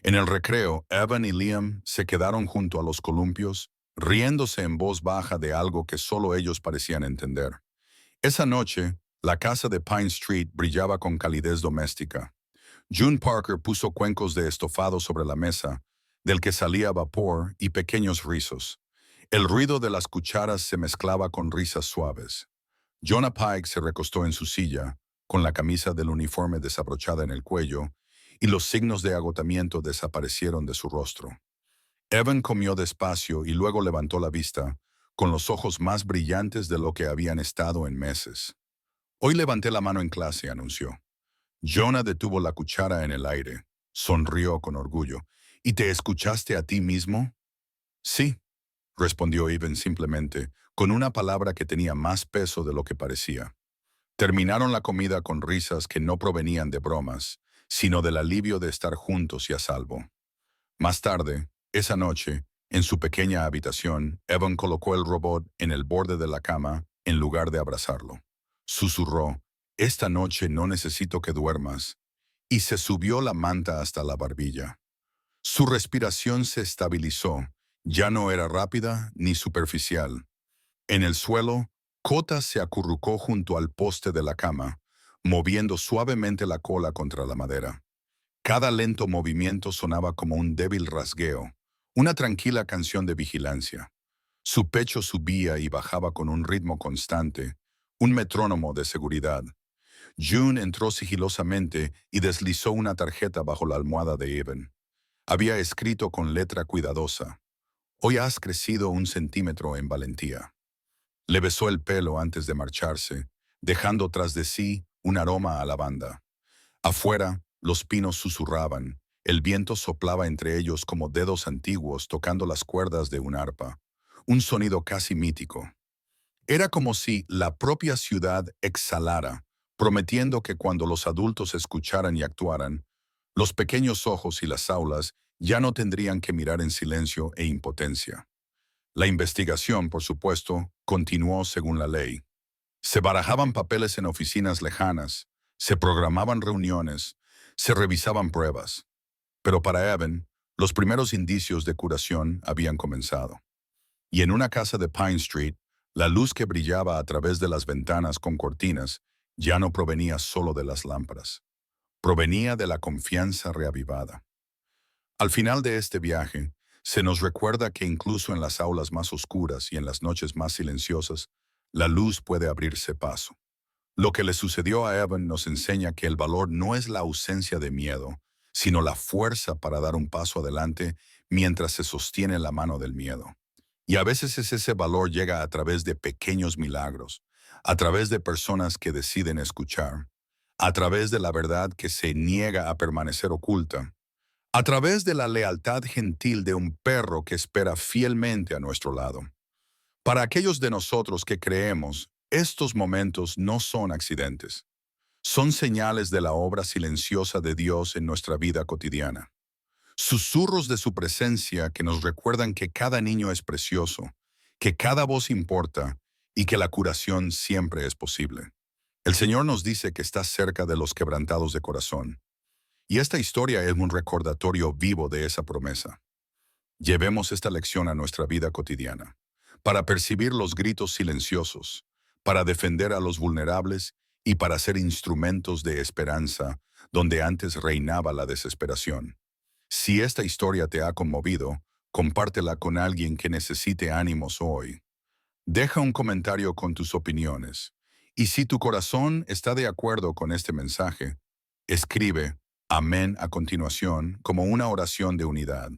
En el recreo, Evan y Liam se quedaron junto a los columpios, riéndose en voz baja de algo que solo ellos parecían entender. Esa noche, la casa de Pine Street brillaba con calidez doméstica. June Parker puso cuencos de estofado sobre la mesa, del que salía vapor y pequeños rizos. El ruido de las cucharas se mezclaba con risas suaves. Jonah Pike se recostó en su silla, con la camisa del uniforme desabrochada en el cuello, y los signos de agotamiento desaparecieron de su rostro. Evan comió despacio y luego levantó la vista, con los ojos más brillantes de lo que habían estado en meses. «Hoy levanté la mano en clase», anunció. Jonah detuvo la cuchara en el aire, sonrió con orgullo. «¿Y te escuchaste a ti mismo?» «Sí», respondió Evan simplemente, con una palabra que tenía más peso de lo que parecía. Terminaron la comida con risas que no provenían de bromas, sino del alivio de estar juntos y a salvo. Más tarde, esa noche, en su pequeña habitación, Evan colocó el robot en el borde de la cama en lugar de abrazarlo. Susurró, «Esta noche no necesito que duermas», y se subió la manta hasta la barbilla. Su respiración se estabilizó, ya no era rápida ni superficial. En el suelo, Cota se acurrucó junto al poste de la cama, moviendo suavemente la cola contra la madera. Cada lento movimiento sonaba como un débil rasgueo, una tranquila canción de vigilancia. Su pecho subía y bajaba con un ritmo constante, un metrónomo de seguridad. June entró sigilosamente y deslizó una tarjeta bajo la almohada de Evan. Había escrito con letra cuidadosa: «Hoy has crecido 1 centímetro en valentía». Le besó el pelo antes de marcharse, dejando tras de sí un aroma a lavanda. Afuera, los pinos susurraban, el viento soplaba entre ellos como dedos antiguos tocando las cuerdas de un arpa, un sonido casi mítico. Era como si la propia ciudad exhalara, prometiendo que cuando los adultos escucharan y actuaran, los pequeños ojos y las aulas ya no tendrían que mirar en silencio e impotencia. La investigación, por supuesto, continuó según la ley. Se barajaban papeles en oficinas lejanas, se programaban reuniones, se revisaban pruebas. Pero para Evan, los primeros indicios de curación habían comenzado. Y en una casa de Pine Street, la luz que brillaba a través de las ventanas con cortinas ya no provenía solo de las lámparas. Provenía de la confianza reavivada. Al final de este viaje, se nos recuerda que incluso en las aulas más oscuras y en las noches más silenciosas, la luz puede abrirse paso. Lo que le sucedió a Evan nos enseña que el valor no es la ausencia de miedo, sino la fuerza para dar un paso adelante mientras se sostiene la mano del miedo. Y a veces ese valor llega a través de pequeños milagros, a través de personas que deciden escuchar, a través de la verdad que se niega a permanecer oculta, a través de la lealtad gentil de un perro que espera fielmente a nuestro lado. Para aquellos de nosotros que creemos, estos momentos no son accidentes. Son señales de la obra silenciosa de Dios en nuestra vida cotidiana. Susurros de su presencia que nos recuerdan que cada niño es precioso, que cada voz importa y que la curación siempre es posible. El Señor nos dice que está cerca de los quebrantados de corazón. Y esta historia es un recordatorio vivo de esa promesa. Llevemos esta lección a nuestra vida cotidiana, para percibir los gritos silenciosos, para defender a los vulnerables y para ser instrumentos de esperanza donde antes reinaba la desesperación. Si esta historia te ha conmovido, compártela con alguien que necesite ánimos hoy. Deja un comentario con tus opiniones. Y si tu corazón está de acuerdo con este mensaje, escribe amén a continuación como una oración de unidad.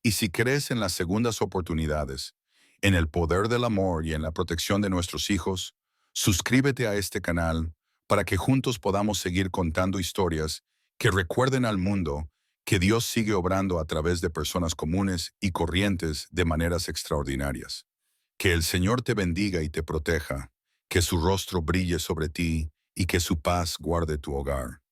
Y si crees en las segundas oportunidades, en el poder del amor y en la protección de nuestros hijos, suscríbete a este canal para que juntos podamos seguir contando historias que recuerden al mundo que Dios sigue obrando a través de personas comunes y corrientes de maneras extraordinarias. Que el Señor te bendiga y te proteja, que su rostro brille sobre ti y que su paz guarde tu hogar.